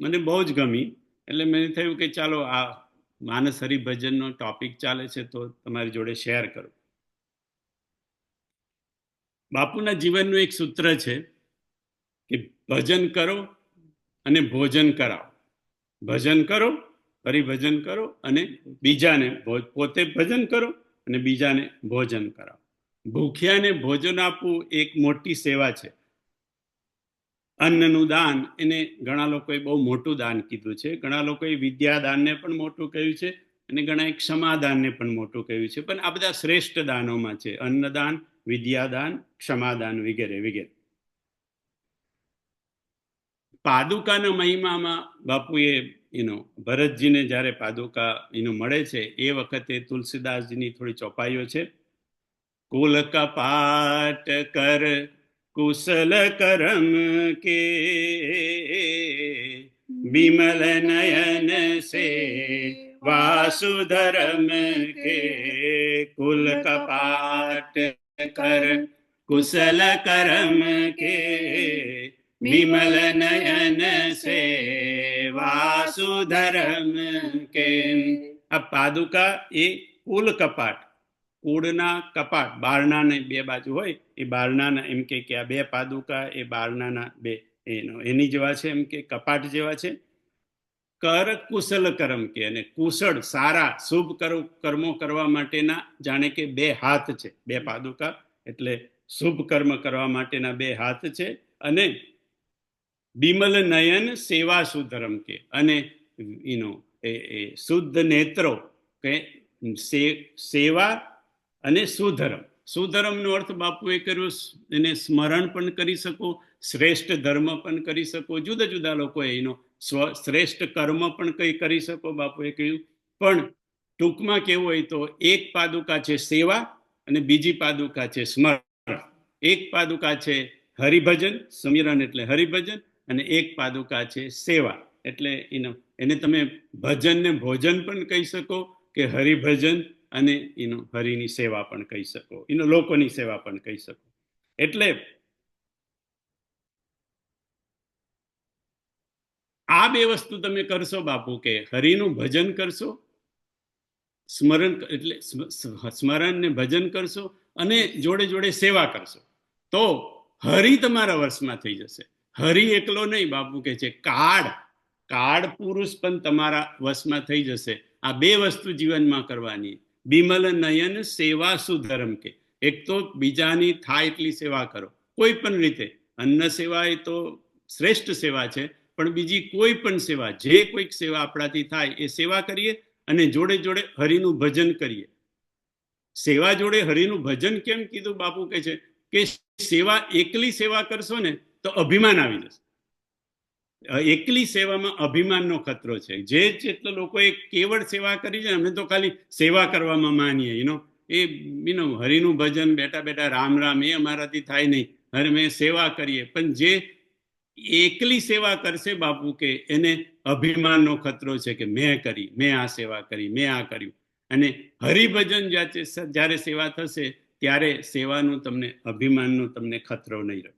મને બહુ જ ગમી. એટલે મને થયું કે ચાલો આ માનસ હરિભજનનો ટોપિક ચાલે છે તો તમારી જોડે શેર કરું. બાપુના જીવનનું એક સૂત્ર છે કે ભજન કરો અને ભોજન કરાવો. ભજન કરો, હરિભજન કરો અને બીજાને પોતે ભજન કરો અને બીજાને ભોજન કરાવો. ભૂખ્યાને ભોજન આપવું એક મોટી સેવા છે. અન્નનું દાન એને ઘણા લોકોએ બહુ મોટું દાન કીધું છે, ઘણા લોકોએ વિદ્યાદાનને પણ મોટું કહ્યું છે અને ઘણા ક્ષમાદાનને પણ મોટું કહ્યું છે. પણ આ બધા શ્રેષ્ઠ દાનોમાં છે, અન્નદાન, વિદ્યાદાન, ક્ષમાદાન વગેરે વગેરે. પાદુકાના મહિમામાં બાપુએ ભરતજીને જ્યારે પાદુકા મળે છે એ વખતે તુલસીદાસજીની થોડી ચોપાઈઓ છે. કુલ કપાટ કર કુશલ કરમ કે વિમલ નયન સે વાસુધરમ કે. કુલ કપાટ કર કુશલ કરમ કે વિમલ નયન સે વાસુધરમ કે. આ પાદુકા એ કુલ કપાટ, કુળના કપાટ, બારણાને બે બાજુ હોય એ બારણાના, એમ કે આ બે પાદુકા એ બારણાના બે એની જેવા છે, એમ કે કપાટ જેવા છે. કર કુશલ કરમ કે, અને કુશળ સારા શુભ કર્મો કરવા માટેના જાણે કે બે હાથ છે. બે પાદુકા એટલે શુભ કર્મ કરવા માટેના બે હાથ છે. અને બિમલ નયન સેવા સુધરમ કે, અને શુદ્ધ નેત્રો કે સેવા અને સુધર્મ. સુધર્મનો અર્થ બાપુએ કર્યો એને સ્મરણ પણ કરી શકો, શ્રેષ્ઠ ધર્મ પણ કરી શકો, જુદા જુદા લોકોએ શ્રેષ્ઠ કર્મ પણ કઈ કરી શકો બાપુએ કહ્યું. પણ ટૂંકમાં કેવું હોય તો એક પાદુકા છે સેવા અને બીજી પાદુકા છે સ્મરણ. એક પાદુકા છે હરિભજન, સ્મરણ એટલે હરિભજન, અને એક પાદુકા છે સેવા એટલે એને તમે ભજન ને ભોજન પણ કહી શકો કે હરિભજન અને હરિની સેવા પણ કહી શકો, લોકોની સેવા પણ કહી શકો. એટલે આ બે વસ્તુ તમે કરશો બાપુ કે હરિનું ભજન કરશો, સ્મરણ એટલે સ્મરણ ને ભજન કરશો અને જોડે જોડે સેવા કરશો, તો હરિ તમારા વર્ષમાં થઈ જશે. હરિ એકલો નહીં, બાપુ કે છે કાળ પુરુષ પણ તમારા વશમાં થઈ જશે. આ બે વસ્તુ જીવનમાં કરવાની. બિમલ નયન સેવા સુધર્મ કે, એક તો બીજાની થાય એટલી સેવા કરો કોઈ પણ રીતે. અન્ન સેવા એ તો શ્રેષ્ઠ સેવા છે, પણ બીજી કોઈ પણ સેવા, જે કોઈક સેવા આપણાથી થાય એ સેવા કરીએ અને જોડે જોડે હરિનું ભજન કરીએ. સેવા જોડે હરિનું ભજન કેમ કીધું બાપુ કે છે કે સેવા એકલી સેવા કરશો ને તો અભિમાન આવી જશે. એકલી સેવામાં અભિમાનનો ખતરો છે. જેટલા લોકોએ કેવળ સેવા કરી છે, અમે તો ખાલી સેવા કરવામાં માનીએ, એ હરિનું ભજન બેઠા બેઠા રામ રામ એ અમારાથી થાય નહીં, હરે મેં સેવા કરીએ. પણ જે એકલી સેવા કરશે બાપુ કે એને અભિમાનનો ખતરો છે કે મેં કરી, મેં આ સેવા કરી, મેં આ કર્યું. અને હરિભજન જ્યારે સેવા થશે ત્યારે સેવાનું તમને અભિમાનનો તમને ખતરો નહીં રહે.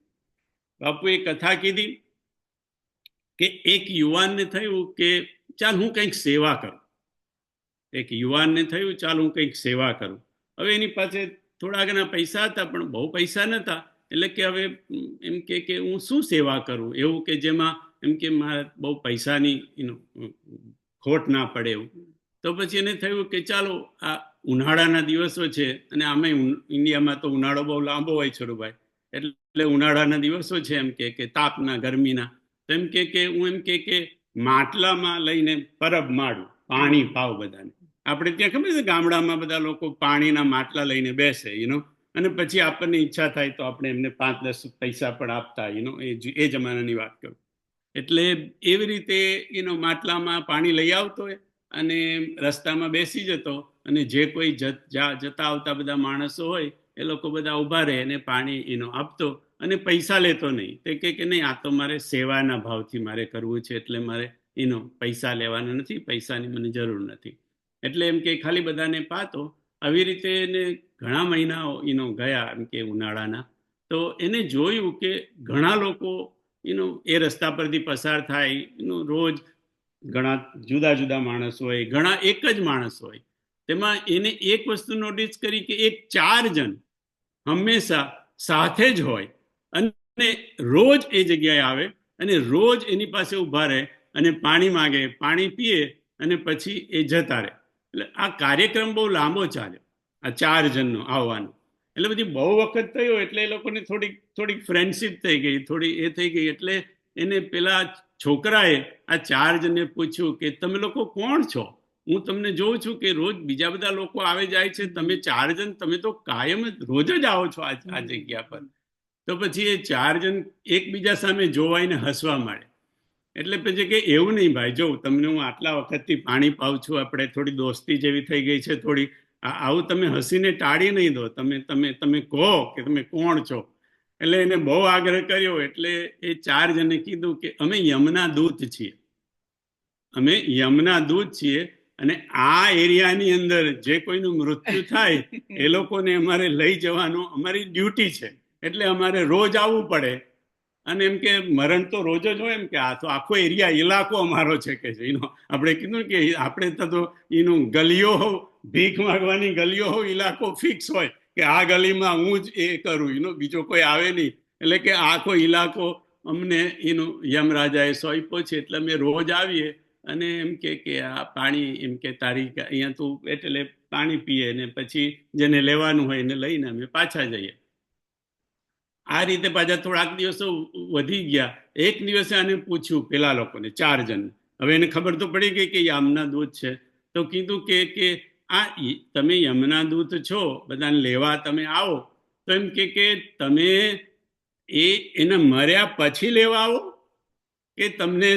બાપુ એ કથા કીધી કે એક યુવાનને થયું કે ચાલ હું કંઈક સેવા કરું. એક યુવાનને થયું ચાલ હું કંઈક સેવા કરું. હવે એની પાસે થોડા ઘણા પૈસા હતા પણ બહુ પૈસા નહોતા, એટલે કે હવે એમ કે હું શું સેવા કરું એવું કે જેમાં એમ કે મારે બહુ પૈસાની ખોટ ના પડે એવું. તો પછી એને થયું કે ચાલો આ ઉનાળાના દિવસો છે અને આમે ઇન્ડિયામાં તો ઉનાળો બહુ લાંબો હોય છોડુભાઈ, એટલે ઉનાળાના દિવસો છે એમ કે તાપના ગરમીના, તો એમ કે હું એમ કે માટલામાં લઈને પરબ માડું, પાણી પાવ બધાને. આપણે ત્યાં ખબર છે ગામડામાં બધા લોકો પાણીના માટલા લઈને બેસે અને પછી આપણને ઈચ્છા થાય તો આપણે એમને 5-10 પૈસા પણ આપતા, એ જમાનાની વાત કરું. એટલે એવી રીતે માટલામાં પાણી લઈ આવતો હોય અને રસ્તામાં બેસી જતો, અને જે કોઈ જતા આવતા બધા માણસો હોય એ લોકો બધા ઉભા રહે અને પાણી આપતો અને પૈસા લેતો નહીં. તે કે નહીં, આ તો મારે સેવાના ભાવથી મારે કરવું છે, એટલે મારે પૈસા લેવાના નથી, પૈસાની મને જરૂર નથી. એટલે એમ કે ખાલી બધાને પાતો. આવી રીતે એને ઘણા મહિનાઓ ગયા એમ કે ઉનાળાના. તો એને જોયું કે ઘણા લોકો એ રસ્તા પરથી પસાર થાય રોજ ઘણા જુદા જુદા માણસ હોય, ઘણા એક જ માણસ હોય. તેમાં એને એક વસ્તુ નોટિસ કરી કે એક 4 જણ હંમેશા સાથે જ હોય અને રોજ એ જગ્યાએ આવે અને રોજ એની પાસે ઊભા રહે અને પાણી માગે, પાણી પીએ અને પછી એ જતા રહે. એટલે આ કાર્યક્રમ બહુ લાંબો ચાલ્યો, આ 4 જણનો આવવાનો. એટલે પછી બહુ વખત થયો એટલે એ લોકોને થોડીક ફ્રેન્ડશીપ થઈ ગઈ, થોડી એ થઈ ગઈ. એટલે એને પેલા છોકરાએ આ 4 જણને પૂછ્યું કે તમે લોકો કોણ છો? હું તમને જોઉં છું કે રોજ બીજા બધા લોકો આવે જાય છે, તમે 4 જણ તમે તો કાયમ રોજ જ આવો છો આ જગ્યા પર. તો પછી એ 4 જણ એકબીજા સામે જોવાઈને હસવા માંડે. એટલે પછી કે એવું નહીં ભાઈ, જો તમને હું આટલા વખતથી પાણી પાઉં છું, આપણે થોડી દોસ્તી જેવી થઈ ગઈ છે થોડી, આવું તમે હસીને ટાળી નહીં દો, તમે તમે તમે કહો કે તમે કોણ છો. એટલે એને બહુ આગ્રહ કર્યો. એટલે એ 4 જણે કીધું કે અમે યમના દૂત છીએ, અમે યમના દૂત છીએ અને આ એરિયાની અંદર જે કોઈનું મૃત્યુ થાય એ લોકોને અમારે લઈ જવાનો અમારી ડ્યુટી છે, એટલે અમારે રોજ આવવું પડે. અને એમ કે મરણ તો રોજ જ હોય, એમ કે આ તો આખો એરિયા ઇલાકો અમારો છે કે એનો આપણે કીધું કે આપણે તો એનું ગલીઓ હોવ, ભીખ માંગવાની ગલીઓ હોવ, ઇલાકો ફિક્સ હોય કે આ ગલીમાં હું જ એ કરું, એનો બીજો કોઈ આવે નહીં. એટલે કે આખો ઇલાકો અમને એનું યમરાજાએ સોંપ્યો છે, એટલે અમે રોજ આવીએ અને એમ કે આ પાણી એમ કે તારી અહીંયા તું એટલે પાણી પીએ ને પછી જેને લેવાનું હોય એને લઈને અમે પાછા જઈએ. આ રીતે પાછા થોડાક દિવસો વધી ગયા. એક દિવસે આને પૂછ્યું પેલા લોકોને 4 જણ, હવે એને ખબર તો પડી ગઈ કે યમના દૂત છે. તો કીધું કે આ તમે યમના દૂત છો, બધાને લેવા તમે આવો, તો એમ કે તમે એને મર્યા પછી લેવા આવો કે તમને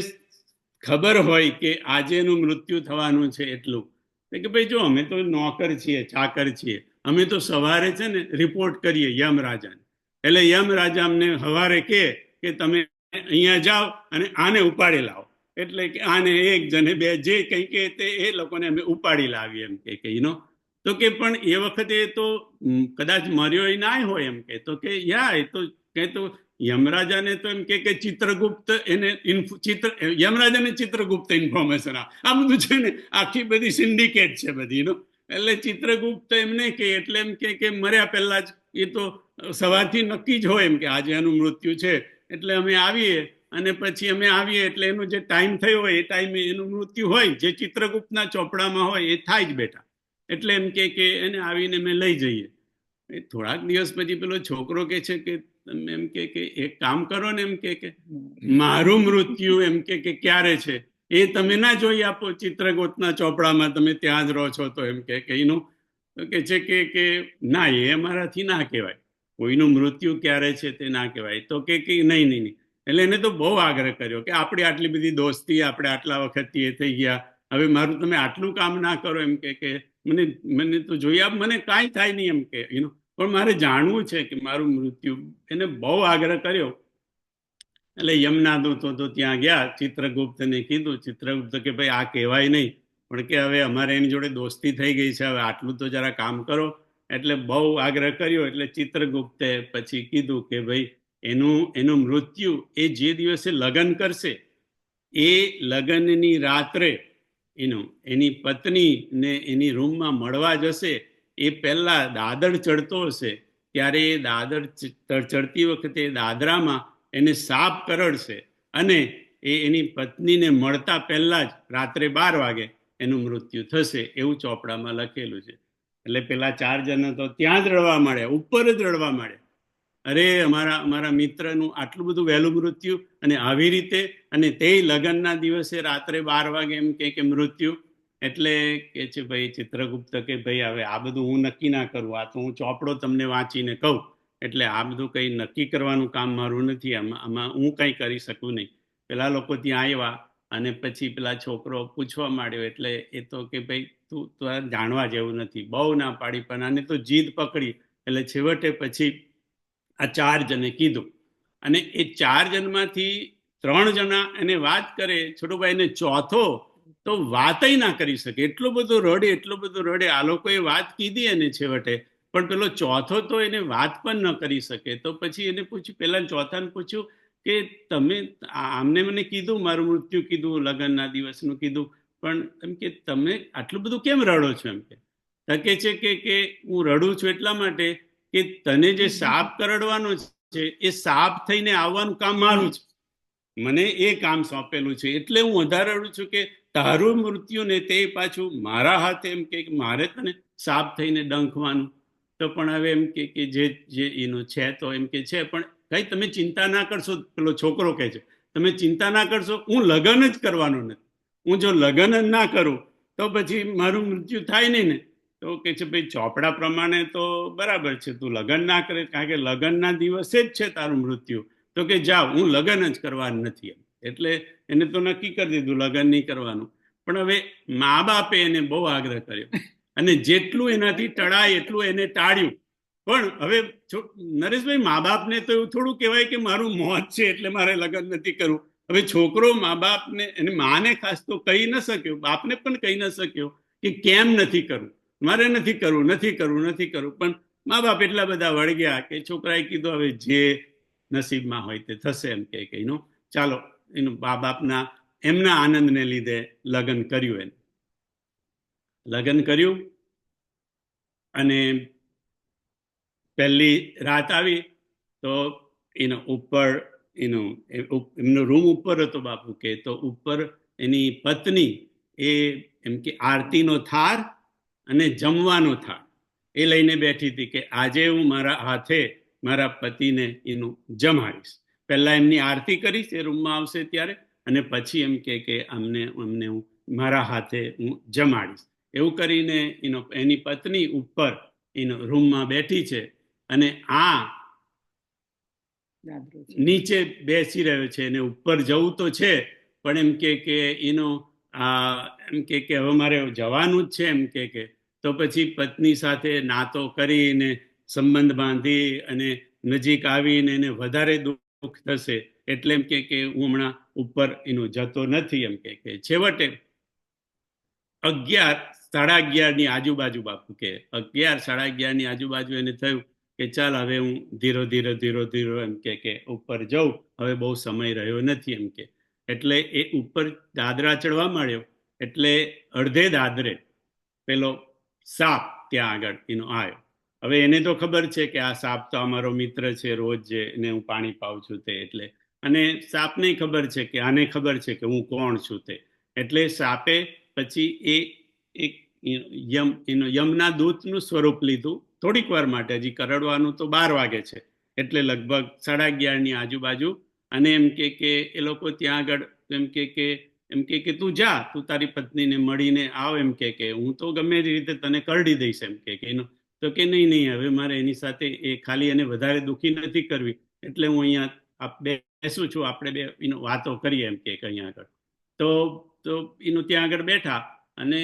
ખબર હોય કે આજે એનું મૃત્યુ થવાનું છે એટલું? કે ભાઈ જો અમે તો નોકર છીએ, ચાકર છીએ, અમે તો સવારે છે ને રિપોર્ટ કરીએ યમરાજાને. એટલે યમરાજા અમને સવારે કે તમે અહીંયા જાઓ અને આને ઉપાડી લાવો. એટલે કે આને એક જણે બે જે કંઈ કે તે એ લોકોને અમે ઉપાડી લાવીએ એમ કે એનો. તો કે પણ એ વખતે તો કદાચ મર્યો એ ના હોય એમ કે. તો કે યા એ તો કે તો યમરાજાને તો એમ કે ચિત્રગુપ્ત એને યમરાજાને ચિત્રગુપ્ત ઇન્ફોર્મેશન આ બધું છે ને, આખી બધી સિન્ડિકેટ છે બધી. એટલે ચિત્રગુપ્ત એમને કે એટલે એમ કે મર્યા પહેલા જ એ તો સવારથી નક્કી જ હોય એમ કે આજે એનું મૃત્યુ છે, એટલે અમે આવીએ અને પછી અમે આવીએ એટલે એનો જે ટાઈમ થયો હોય એ ટાઈમે એનું મૃત્યુ હોય, જે ચિત્રગુપ્તના ચોપડામાં હોય એ થાય જ બેટા. એટલે એમ કે એને આવીને અમે લઈ જઈએ. થોડાક દિવસ પછી પેલો છોકરો કે છે કે તમે એમ કે એક કામ કરો ને, એમ કે મારું મૃત્યુ એમ કે ક્યારે છે એ તમે ના જોઈ આપો ચિત્રગુપ્તના ચોપડામાં, તમે ત્યાં જ રહો છો તો એમ કે એનું કે છે કે ના એ અમારાથી ના કહેવાય, કોઈનું મૃત્યુ ક્યારે છે તે ના કહેવાય. તો કે નહીં નહીં. એટલે એને તો બહુ આગ્રહ કર્યો કે આપણી આટલી બધી દોસ્તી, આપણે આટલા વખતથી એ થઈ ગયા, હવે મારું તમે આટલું કામ ના કરો એમ કે મને તો જોઈ આપ, મને કાંઈ થાય નહીં એમ કે પણ મારે જાણવું છે કે મારું મૃત્યુ. એને બહુ આગ્રહ કર્યો. એટલે યમના દૂતો તો ત્યાં ગયા, ચિત્રગુપ્તને કીધું. ચિત્રગુપ્ત કે ભાઈ આ કહેવાય નહીં, પણ કે હવે અમારે એની જોડે દોસ્તી થઈ ગઈ છે, હવે આટલું તો જરા કામ કરો. એટલે બહુ આગ્રહ કર્યો. એટલે ચિત્રગુપ્તે પછી કીધું કે ભાઈ એનું મૃત્યુ એ જે દિવસે લગ્ન કરશે એ લગ્નની રાત્રે એની પત્નીને એની રૂમમાં મળવા જશે, એ પહેલા દાદર ચડતો હશે ત્યારે એ દાદર ચડતી વખતે દાદરામાં એને સાપ કરડશે અને એની પત્નીને મળતા પહેલા જ રાત્રે 12 વાગે એનું મૃત્યુ થશે, એવું ચોપડામાં લખેલું છે. એટલે પેલા 4 જણા તો ત્યાં જ રડવા માંડ્યા, ઉપર જ રડવા માંડ્યા. અરે અમારા મિત્રનું આટલું બધું વહેલું મૃત્યુ, અને આવી રીતે, અને તે લગ્નના દિવસે રાત્રે 12 વાગે એમ કે મૃત્યુ. એટલે કે છે ભાઈ ચિત્રગુપ્ત કે ભાઈ હવે આ બધું હું નક્કી ના કરું, આ તો હું ચોપડો તમને વાંચીને કહું, એટલે આ બધું કંઈ નક્કી કરવાનું કામ મારું નથી, આમાં હું કંઈ કરી શકું નહીં. પેલા લોકો ત્યાં આવ્યા અને પછી પેલા છોકરો પૂછવા માંડ્યો. એટલે એ તો કે ભાઈ તું જાણવા જેવું નથી, બહુ ના પાડી, પણ આને તો જીદ પકડી. એટલે છેવટે પછી આ 4 જણે કીધું. અને એ 4 જણમાંથી 3 જણા એને વાત કરે, છોટુભાઈ ને ચોથો તો વાતય ના કરી શકે, એટલો બધો રડે. આ લોકોએ વાત કીધી એને છેવટે, પણ પેલો ચોથો તો એને વાત પણ ન કરી શકે. તો પછી એને પૂછ્યું, પેલા ચોથાને પૂછ્યું કે તમે આમને મને કીધું, મારું મૃત્યુ કીધું, લગ્નના દિવસનું કીધું, પણ એમ કે તમે આટલું બધું કેમ રડો છો? એમ કે છે કે હું રડું છું એટલા માટે કે તને જે સાપ કરડવાનો છે એ સાપ થઈને આવવાનું કામ મારું છે, મને એ કામ સોંપેલું છે, એટલે હું વધારે રડું છું કે તારું મૃત્યુ ને તે પાછું મારા હાથે, એમ કે મારે તને સાપ થઈને ડંખવાનું. તો પણ હવે એમ કે જે એનો છે તો એમ કે છે, પણ કઈ તમે ચિંતા ના કરશો. પેલો છોકરો કહે છે તમે ચિંતા ના કરશો, હું લગ્ન જ કરવાનો નથી. હું જો લગ્ન જ ના કરું તો પછી મારું મૃત્યુ થાય નહીં ને. તો કે છે ભાઈ ચોપડા પ્રમાણે તો બરાબર છે, તું લગ્ન ના કરે, કારણ કે લગ્નના દિવસે જ છે તારું મૃત્યુ. તો કે જાઓ, હું લગ્ન જ કરવાનું નથી. એટલે એને તો નક્કી કરી દીધું લગ્ન નહીં કરવાનું. પણ હવે મા બાપે એને બહુ આગ્રહ કર્યો અને જેટલું એનાથી ટળાય એટલું એને ટાળ્યું. પણ હવે નરેશભાઈ, મા બાપને તો એવું થોડું કહેવાય કે મારું મોત છે એટલે મારે લગ્ન નથી કરવું. હવે છોકરો મા બાપને અને માને ખાસ તો કહી ન શક્યો, બાપને પણ કહી ન શક્યો કે કેમ નથી કરવું, મારે નથી કરવું, નથી કરવું, નથી કરવું. પણ મા બાપ એટલા બધા વળગ્યા કે છોકરાએ કીધું હવે જે નસીબમાં હોય તે થશે. એમ કે એનું ચાલો, એનું મા બાપના એમના આનંદને લીધે લગ્ન કર્યું. એને લગ્ન કર્યું અને પહેલી રાત આવી તો એનો ઉપર એમનો રૂમ ઉપર હતો બાપુ કે, તો ઉપર એની પત્ની એ એમ કે આરતીનો થાળ અને જમવાનો થાળ એ લઈને બેઠી હતી કે આજે હું મારા હાથે મારા પતિને એનું જમાડીશ. પહેલા એમની આરતી કરીશ એ રૂમમાં આવશે ત્યારે, અને પછી એમ કે અમને હું મારા હાથે હું જમાડીશ. એવું કરીને એની પત્ની ઉપર એનો રૂમમાં બેઠી છે અને આ નીચે બેસી રહ્યો છે. એને ઉપર જવું તો છે, પણ એમ કે એનો એમ કે હવે મારે જવાનું જ છે. એમ કે તો પછી પત્ની સાથે નાતો કરીને સંબંધ બાંધી અને નજીક આવીને એને વધારે દુઃખ થશે, એટલે એમ કે હું હમણાં ઉપર એનું જતો નથી. એમ કે છેવટે 11-11:30 ની આજુબાજુ બાપુ કે 11-11:30 ની આજુબાજુ એને થયું કે ચાલ હવે હું ધીરો એમ કે ઉપર જઉં, હવે બહુ સમય રહ્યો નથી. એમ કે એટલે એ ઉપર દાદરા ચડવા માંડ્યો એટલે અડધે દાદરે પેલો સાપ ત્યાં આગળ એનો આવ્યો. હવે એને તો ખબર છે કે આ સાપ તો અમારો મિત્ર છે, રોજ જે એને હું પાણી પાઉં છું તે, એટલે અને સાપને ખબર છે કે આને ખબર છે કે હું કોણ છું તે. એટલે સાપે પછી એક યમના દૂતનું સ્વરૂપ લીધું થોડીક વાર માટે. હજી કરડવાનું તો 12 વાગે છે, એટલે લગભગ 11:30 ની આજુબાજુ. અને એમ કે એ લોકો ત્યાં આગળ એમ કે તું જા, તું તારી પત્નીને મળીને આવ. એમ કે હું તો ગમે તે રીતે તને કરડી દઈશ. એમ કે તો કે નહીં, હવે મારે એની સાથે એ ખાલી એને વધારે દુઃખી નથી કરવી, એટલે હું અહીંયા બેસું છું, આપણે બે વાતો કરીએ. એમ કે અહીંયા આગળ તો એનું ત્યાં આગળ બેઠા અને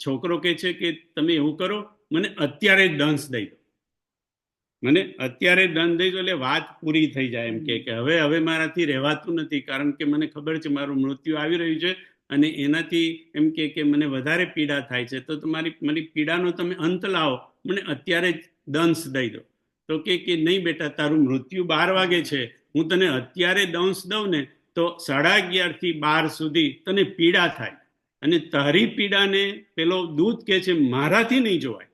છોકરો કે છે કે તમે એવું કરો, મને અત્યારે જ દંશ દઈ દો, મને અત્યારે દંડ દઈ દો એટલે વાત પૂરી થઈ જાય. એમ કે હવે મારાથી રહેવાતું નથી, કારણ કે મને ખબર છે મારું મૃત્યુ આવી રહ્યું છે અને એનાથી એમ કે મને વધારે પીડા થાય છે. તો મારી પીડાનો તમે અંત લાવો, મને અત્યારે જ દંશ દઈ દો. તો કે નહીં બેટા, તારું મૃત્યુ 12 વાગે છે, હું તને અત્યારે દંશ દઉં ને તો 11:30 થી 12 સુધી તને પીડા થાય, અને તારી પીડાને પેલો દૂત કે છે મારાથી નહીં જોવાય,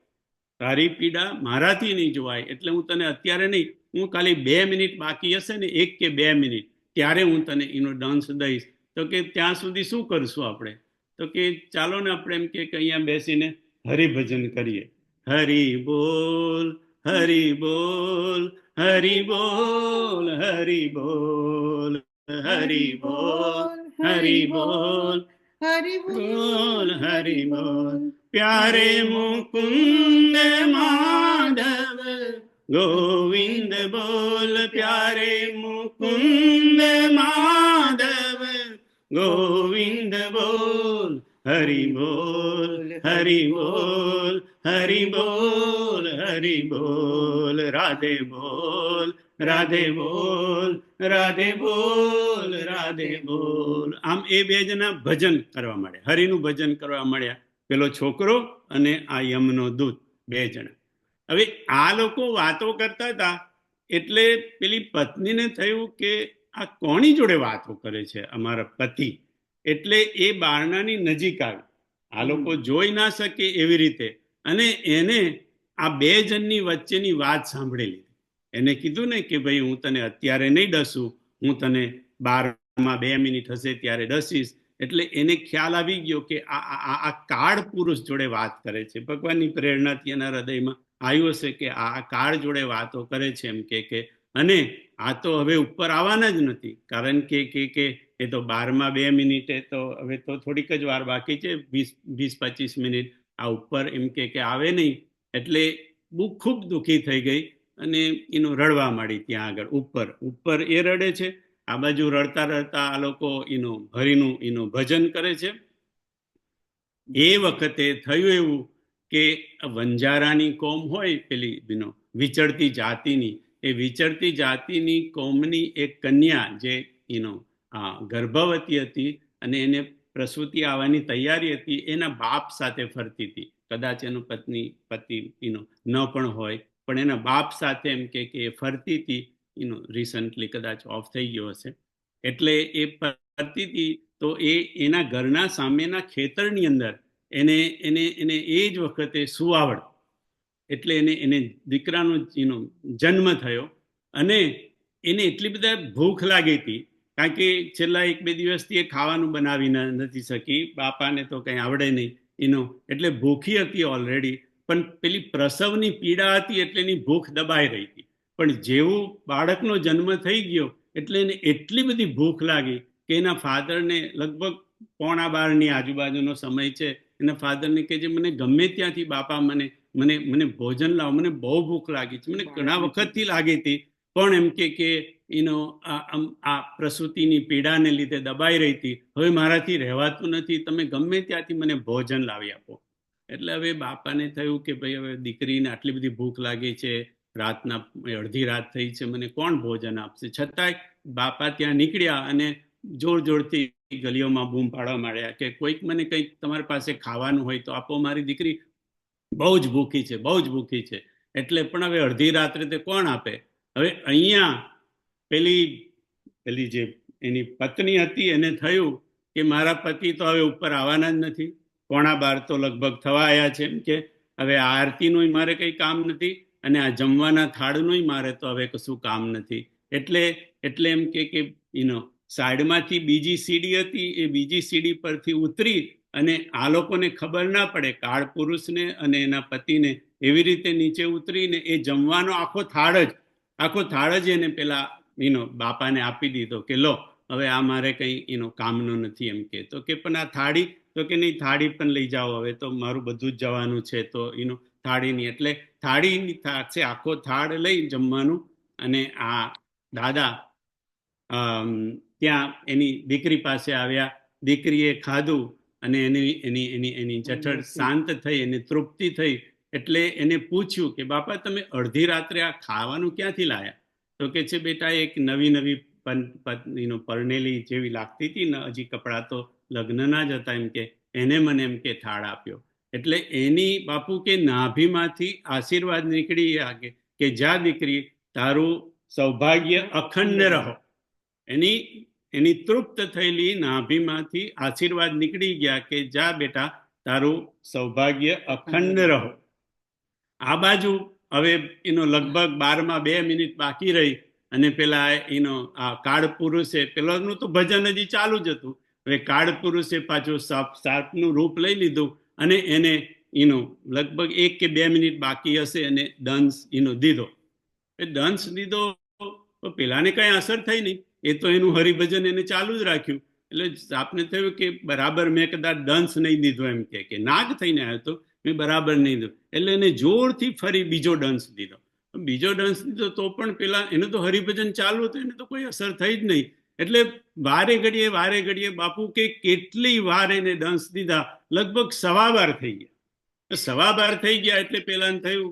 તારી પીડા મારાથી નહીં જોવાય, એટલે હું તને અત્યારે નહીં, હું ખાલી 2 મિનિટ બાકી હશે ને, 1 કે 2 મિનિટ, ત્યારે હું તને એનો દંશ દઈશ. તો કે ત્યાં સુધી શું કરશું આપણે? તો કે ચાલો ને આપણે એમ કે અહીંયા બેસીને હરિભજન કરીએ. હરિ બોલ, હરિ બોલ, હરિ બોલ, હરિ બોલ, હરિ બોલ, હરિ બોલ, હરિ બોલ, હરિ બોલ. પ્યારે મુકુંદ માધવ ગોવિંદ બોલ, પ્યારે મુકુંદ માધવ ગોવિંદ બોલ. હરિ બોલ, હરિ બોલ, હરિ બોલ, હરિ બોલ. રાધે બોલ, રાધે બોલ, રાધે બોલ, રાધે બોલ. આમ એ બે જણા ભજન કરવા માંડ્યા, હરિનું ભજન કરવા માંડ્યા, પેલો છોકરો અને આ યમનો દૂત, 2 જણા. હવે આ લોકો વાતો કરતા હતા એટલે પેલી પત્નીને થયું કે આ કોની જોડે વાતો કરે છે, અમારા પતિ. એટલે એ બારણાની નજીક આવી, આ લોકો જોઈ ના શકે એવી રીતે, અને એને આ બે જણની વચ્ચેની વાત સાંભળી લીધી. એને કીધું ને કે ભાઈ હું તને અત્યારે નહીં ડસું, હું તને 12 મિનિટ હશે ત્યારે ડસીશ. એટલે એને ખ્યાલ આવી ગયો કે આ કાળ પુરુષ જોડે વાત કરે છે. ભગવાનની પ્રેરણાથી એના હૃદયમાં આવ્યું હશે કે આ કાળ જોડે વાતો કરે છે એમ કે અને આ તો હવે ઉપર આવવાના જ નથી, કારણ કે એ તો 2 મિનિટે તો હવે તો થોડીક જ વાર બાકી છે, 20-25 મિનિટ આ ઉપર એમ કે આવે નહીં. એટલે ખૂબ દુઃખી થઈ ગઈ અને એનું રડવા માંડી. ત્યાં આગળ ઉપર એ રડે છે, આ બાજુ રડતા રડતા આ લોકો એનું ભજન કરે છે. એ વખતે થયું એવું કે વંજારાની કોમ હોય પેલી વિચરતી જાતિની, એ વિચરતી જાતિની કોમની એક કન્યા જે ગર્ભવતી હતી અને એને પ્રસૂતિ આવવાની તૈયારી હતી, એના બાપ સાથે ફરતી હતી. કદાચ એનો પતિ ન પણ હોય, પણ એના બાપ સાથે એમ કે ફરતી હતી. રિસન્ટલી કદાચ ઓફ થઈ ગયો હશે. એટલે એ ફરતી હતી તો એના ઘરના સામેના ખેતરની અંદર એને એ જ વખતે સુવાવડ, એટલે એને દીકરાનો જન્મ થયો. અને એને એટલી બધા ભૂખ લાગી હતી, કારણ કે છેલ્લા 1-2 દિવસથી એ ખાવાનું બનાવી નથી શકી, બાપાને તો કંઈ આવડે નહીં એટલે ભૂખી હતી ઓલરેડી. પણ પેલી પ્રસવની પીડા હતી એટલે એની ભૂખ દબાઈ રહી હતી. પણ જેવું બાળકનો જન્મ થઈ ગયો એટલે એને એટલી બધી ભૂખ લાગી કે એના ફાધરને, લગભગ 11:15 આજુબાજુનો સમય છે, એના ફાધરને કહે છે મને ગમે ત્યાંથી બાપા મને ભોજન લાવો, મને બહુ ભૂખ લાગી છે, મને ઘણા વખતથી લાગી હતી, પણ એમ કે આ પ્રસૂતિની પીડાને લીધે દબાઈ રહી હતી, હવે મારાથી રહેવાતું નથી, તમે ગમે ત્યાંથી મને ભોજન લાવી આપો. એટલે હવે બાપાને થયું કે ભાઈ હવે દીકરીને આટલી બધી ભૂખ લાગી છે, રાતના અડધી રાત થઈ છે, મને કોણ ભોજન આપશે. છતાંય બાપા ત્યાં નીકળ્યા અને જોરથી ગલીઓમાં બૂમ પાડવા માંડ્યા કે કોઈક મને કંઈક તમારી પાસે ખાવાનું હોય તો આપો, મારી દીકરી બહુ જ ભૂખી છે, બહુ જ ભૂખી છે. એટલે પણ હવે અડધી રાત્રે તે કોણ આપે. હવે અહીંયા પેલી જે એની પત્ની હતી એને થયું કે મારા પતિ તો હવે ઉપર આવવાના જ નથી, 11:15 તો લગભગ થવા આવ્યા છે, એમ કે હવે આ આરતીનું મારે કંઈ કામ નથી અને આ જમવાના થાળનું મારે તો હવે કશું કામ નથી. એટલે એમ કે સાઈડમાંથી બીજી સીડી હતી, એ બીજી સીડી પરથી ઉતરી અને આ લોકોને ખબર ના પડે, કાળ પુરુષને અને એના પતિને, એવી રીતે નીચે ઉતરીને એ જમવાનો આખો થાળ જ એને પેલા બાપાને આપી દીધો કે લો હવે આ મારે કંઈ કામનો નથી એમ કે. તો કે પણ આ થાળી, તો કે નહીં, થાળી પણ લઈ જાઓ, હવે તો મારું બધું જ જવાનું છે, તો થાળીની, એટલે થાળીની સાથે આખો થાળ લઈ જમવાનું. અને આ દાદા ત્યાં એની દીકરી પાસે આવ્યા, દીકરીએ ખાધું અને એની જઠર શાંત થઈ, એને તૃપ્તિ થઈ. એટલે એને પૂછ્યું કે બાપા તમે અડધી રાત્રે આ ખાવાનું ક્યાંથી લાયા. તો કે છે બેટા એક નવી પરણેલી જેવી લાગતી હતી ને, હજી કપડાં તો લગ્નના જ હતા, એમ કે એને મને એમ કે થાળ આપ્યો. એટલે એની બાપુ કે નાભીમાંથી આશીર્વાદ નીકળી ગયા કે જા દીકરી તારું સૌભાગ્ય અખંડ રહો. એની તૃપ્ત થયેલી નાભીમાંથી આશીર્વાદ નીકળી ગયા કે જા બેટા તારું સૌભાગ્ય અખંડ રહો. આ બાજુ હવે લગભગ 2 મિનિટ બાકી રહી અને પેલા આ કાળ પુરુષે, પેલાનું તો ભજન હજી ચાલુ જ હતું, હવે કાળ પુરુષે પાછું સાપનું રૂપ લઈ લીધું અને એને લગભગ 1 કે 2 મિનિટ બાકી હશે અને દંશ દીધો. એ દંશ દીધો તો પેલાને કઈ અસર થઈ નહીં, એ તો એનું હરિભજન એને ચાલુ જ રાખ્યું. એટલે આપને થયું કે બરાબર મેં કદાચ દંશ નહીં દીધો, એમ કે નાગ થઈને આવ્યો તો મેં બરાબર નહીં દીધો. એટલે એને જોરથી ફરી બીજો દંશ દીધો તો પણ પેલા એનું તો હરિભજન ચાલુ હતું, એને તો કોઈ અસર થઈ જ નહીં. એટલે વારે ઘડીએ બાપુ કે કેટલી વાર એને દંશ દીધા, લગભગ 12:15 થઈ ગયા. 12:15 થઈ ગયા એટલે પેલા થયું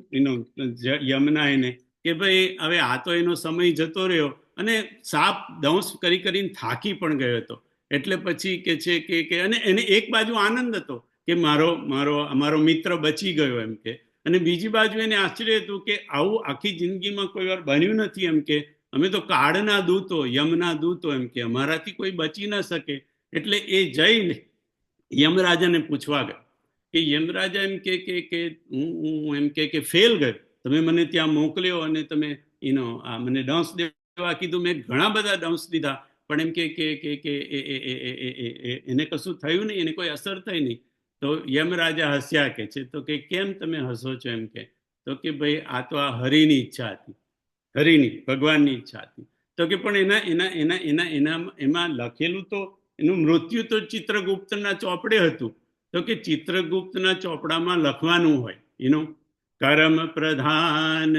યમના એને કે ભાઈ હવે આ તો એનો સમય જતો રહ્યો અને સાપ દંશ કરીને થાકી પણ ગયો હતો. એટલે પછી કે છે કે અને એને એક બાજુ આનંદ હતો કે મારો મિત્ર બચી ગયો એમ કે, અને બીજી બાજુ એને આશ્ચર્ય હતું કે આવું આખી જિંદગીમાં કોઈ વાર બન્યું નથી એમ કે અમે તો કાળના દૂતો, યમના દૂતો, એમ કે અમારાથી કોઈ બચી ન શકે. એટલે એ જઈને યમરાજાને પૂછવા ગયો કે યમરાજા એમ કે હું એમ કે ફેલ ગયો, તમે મને ત્યાં મોકલ્યો અને તમે મને દંશ દેવા કીધું. મેં ઘણા બધા દંશ દીધા, પણ એમ કે એને કશું થયું નહીં, એને કોઈ અસર થઈ નહીં. તો યમરાજા હસ્યા કે છે. તો કે કેમ તમે હસો છો? એમ કે તો કે ભાઈ આ તો આ હરિની ઈચ્છા હતી, હરિની, ભગવાનની ઈચ્છા હતી. તો કે પણ એમાં લખેલું તો એનું મૃત્યુ તો ચિત્રગુપ્તના ચોપડે હતું. તો કે ચિત્રગુપ્તના ચોપડામાં લખવાનું હોય કરમ પ્રધાન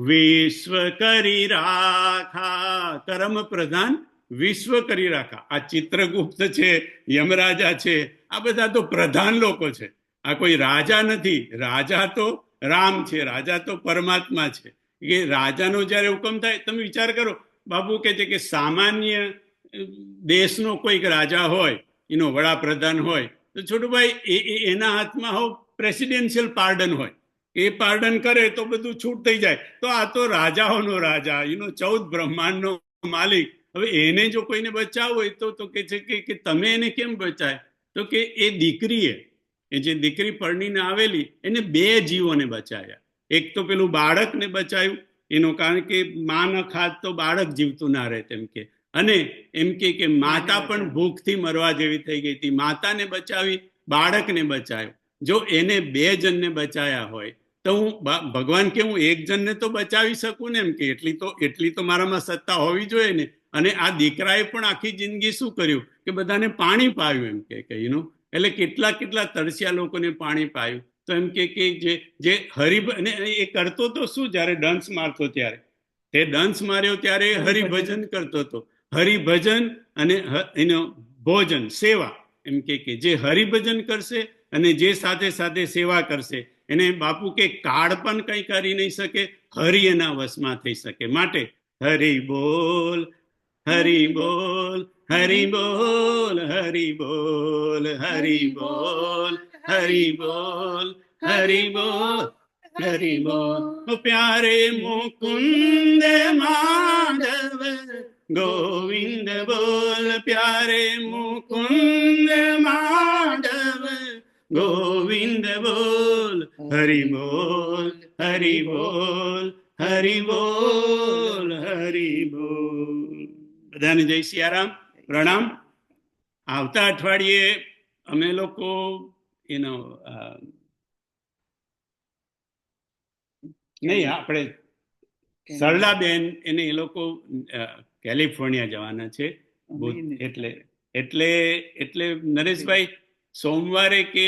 વિશ્વ કરી રાખા, કરમ પ્રધાન વિશ્વ કરી રાખા. આ ચિત્રગુપ્ત છે, યમરાજા છે, આ બધા તો પ્રધાન લોકો છે. આ કોઈ રાજા નથી. રાજા તો રામ છે, રાજા તો પરમાત્મા છે. કે રાજાનો જ્યારે હુકમ થાય, તમે વિચાર કરો, બાપુ કે છે કે સામાન્ય દેશનો કોઈક રાજા હોય, વડાપ્રધાન હોય, તો છોટુભાઈ એના હાથમાં પ્રેસિડેન્શિયલ પાર્ડન હોય. એ પાર્ડન કરે તો બધું છૂટ થઈ જાય. તો આ તો રાજાઓનો રાજા, 14 બ્રહ્માંડનો માલિક. હવે એને જો કોઈને બચાવવું હોય તો કે છે કે તમે એને કેમ બચાય? તો કે એ દીકરીએ, એ જે દીકરી પરણીને આવેલી, એને 2 જીવોને બચાવ્યા. એક તો પેલું બાળકને બચાવ્યું, કારણ કે માં ન ખાત તો બાળક જીવતું ના રહે તેમ કે. અને એમ કે માતા પણ ભૂખથી મરવા જેવી થઈ ગઈ હતી. માતાને બચાવી, બાળકને બચાવ્યો. જો એને 2 જણને બચાવ્યા હોય તો હું ભગવાન કે હું 1 જણને તો બચાવી શકું ને. એમ કે એટલી તો મારામાં સત્તા હોવી જોઈએ ને. અને આ દીકરાએ પણ આખી જિંદગી શું કર્યું કે બધાને પાણી પાયું. એમ કે એટલે કેટલા તરસ્યા લોકોને પાણી પાયું. તો એમ કે જે અને એ કરતો તો શું, જયારે દંશ મારતો ત્યારે, તે દંશ માર્યો ત્યારે હરિભજન કરતો હતો. હરિભજન અને ભોજન, સેવા. એમ કે જે હરિભજન કરશે અને જે સાથે સાથે સેવા કરશે, એને બાપુ કે કાળ પણ કઈ કરી નહીં શકે, હરિ એના વશમાં થઈ શકે. માટે હરિ બોલ, હરિ બોલ, હરિ બોલ, હરિ બોલ, હરિ બોલ, હરિ બોલ, હરિ બોલ, હરિ બોલ. પ્યારે મુકુંદ માધવ ગોવિંદ બોલ, પ્યારે મુકુંદ માધવ ગોવિંદ બોલ, હરિ બોલ, હરિ બોલ, હરિ બોલ, હરિ બોલ. બધાને જય સિયારામ, પ્રણામ. આવતા અઠવાડિયે અમે લોકો નહીં, આપણે સરલાબેન એને એ લોકો કેલિફોર્નિયા જવાના છે. એટલે નરેશભાઈ સોમવારે કે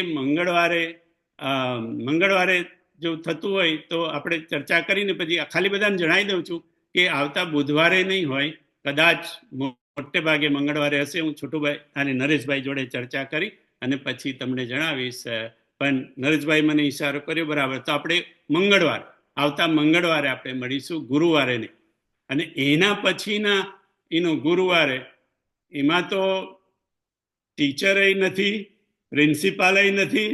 મંગળવારે જો થતું હોય તો આપણે ચર્ચા કરીને પછી ખાલી બધાને જણાવી દઉં છું કે આવતા બુધવારે નહીં હોય, કદાચ મોટે ભાગે મંગળવારે હશે. હું છોટુભાઈ અને નરેશભાઈ જોડે ચર્ચા કરી અને પછી તમને જણાવીશ. પણ નરેશભાઈ મને ઈશારો કર્યો, બરાબર. તો આપણે આવતા મંગળવારે આપણે મળીશું, ગુરુવારે નહીં. અને એના પછીના ગુરુવારે, એમાં તો ટીચર નથી, પ્રિન્સિપાલ નથી,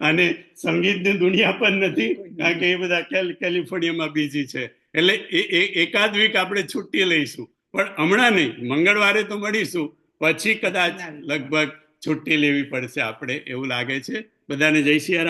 અને સંગીતની દુનિયા પણ નથી, કારણ કે એ બધા કેલિફોર્નિયામાં બીજી છે. એટલે એકાદ વીક આપણે છુટ્ટી લઈશું, પણ હમણાં નહીં. મંગળવારે તો મળીશું, પછી કદાચ લગભગ છુટ્ટી લેવી પડશે આપણે, એવું લાગે છે. બધાને જય સિયારામ.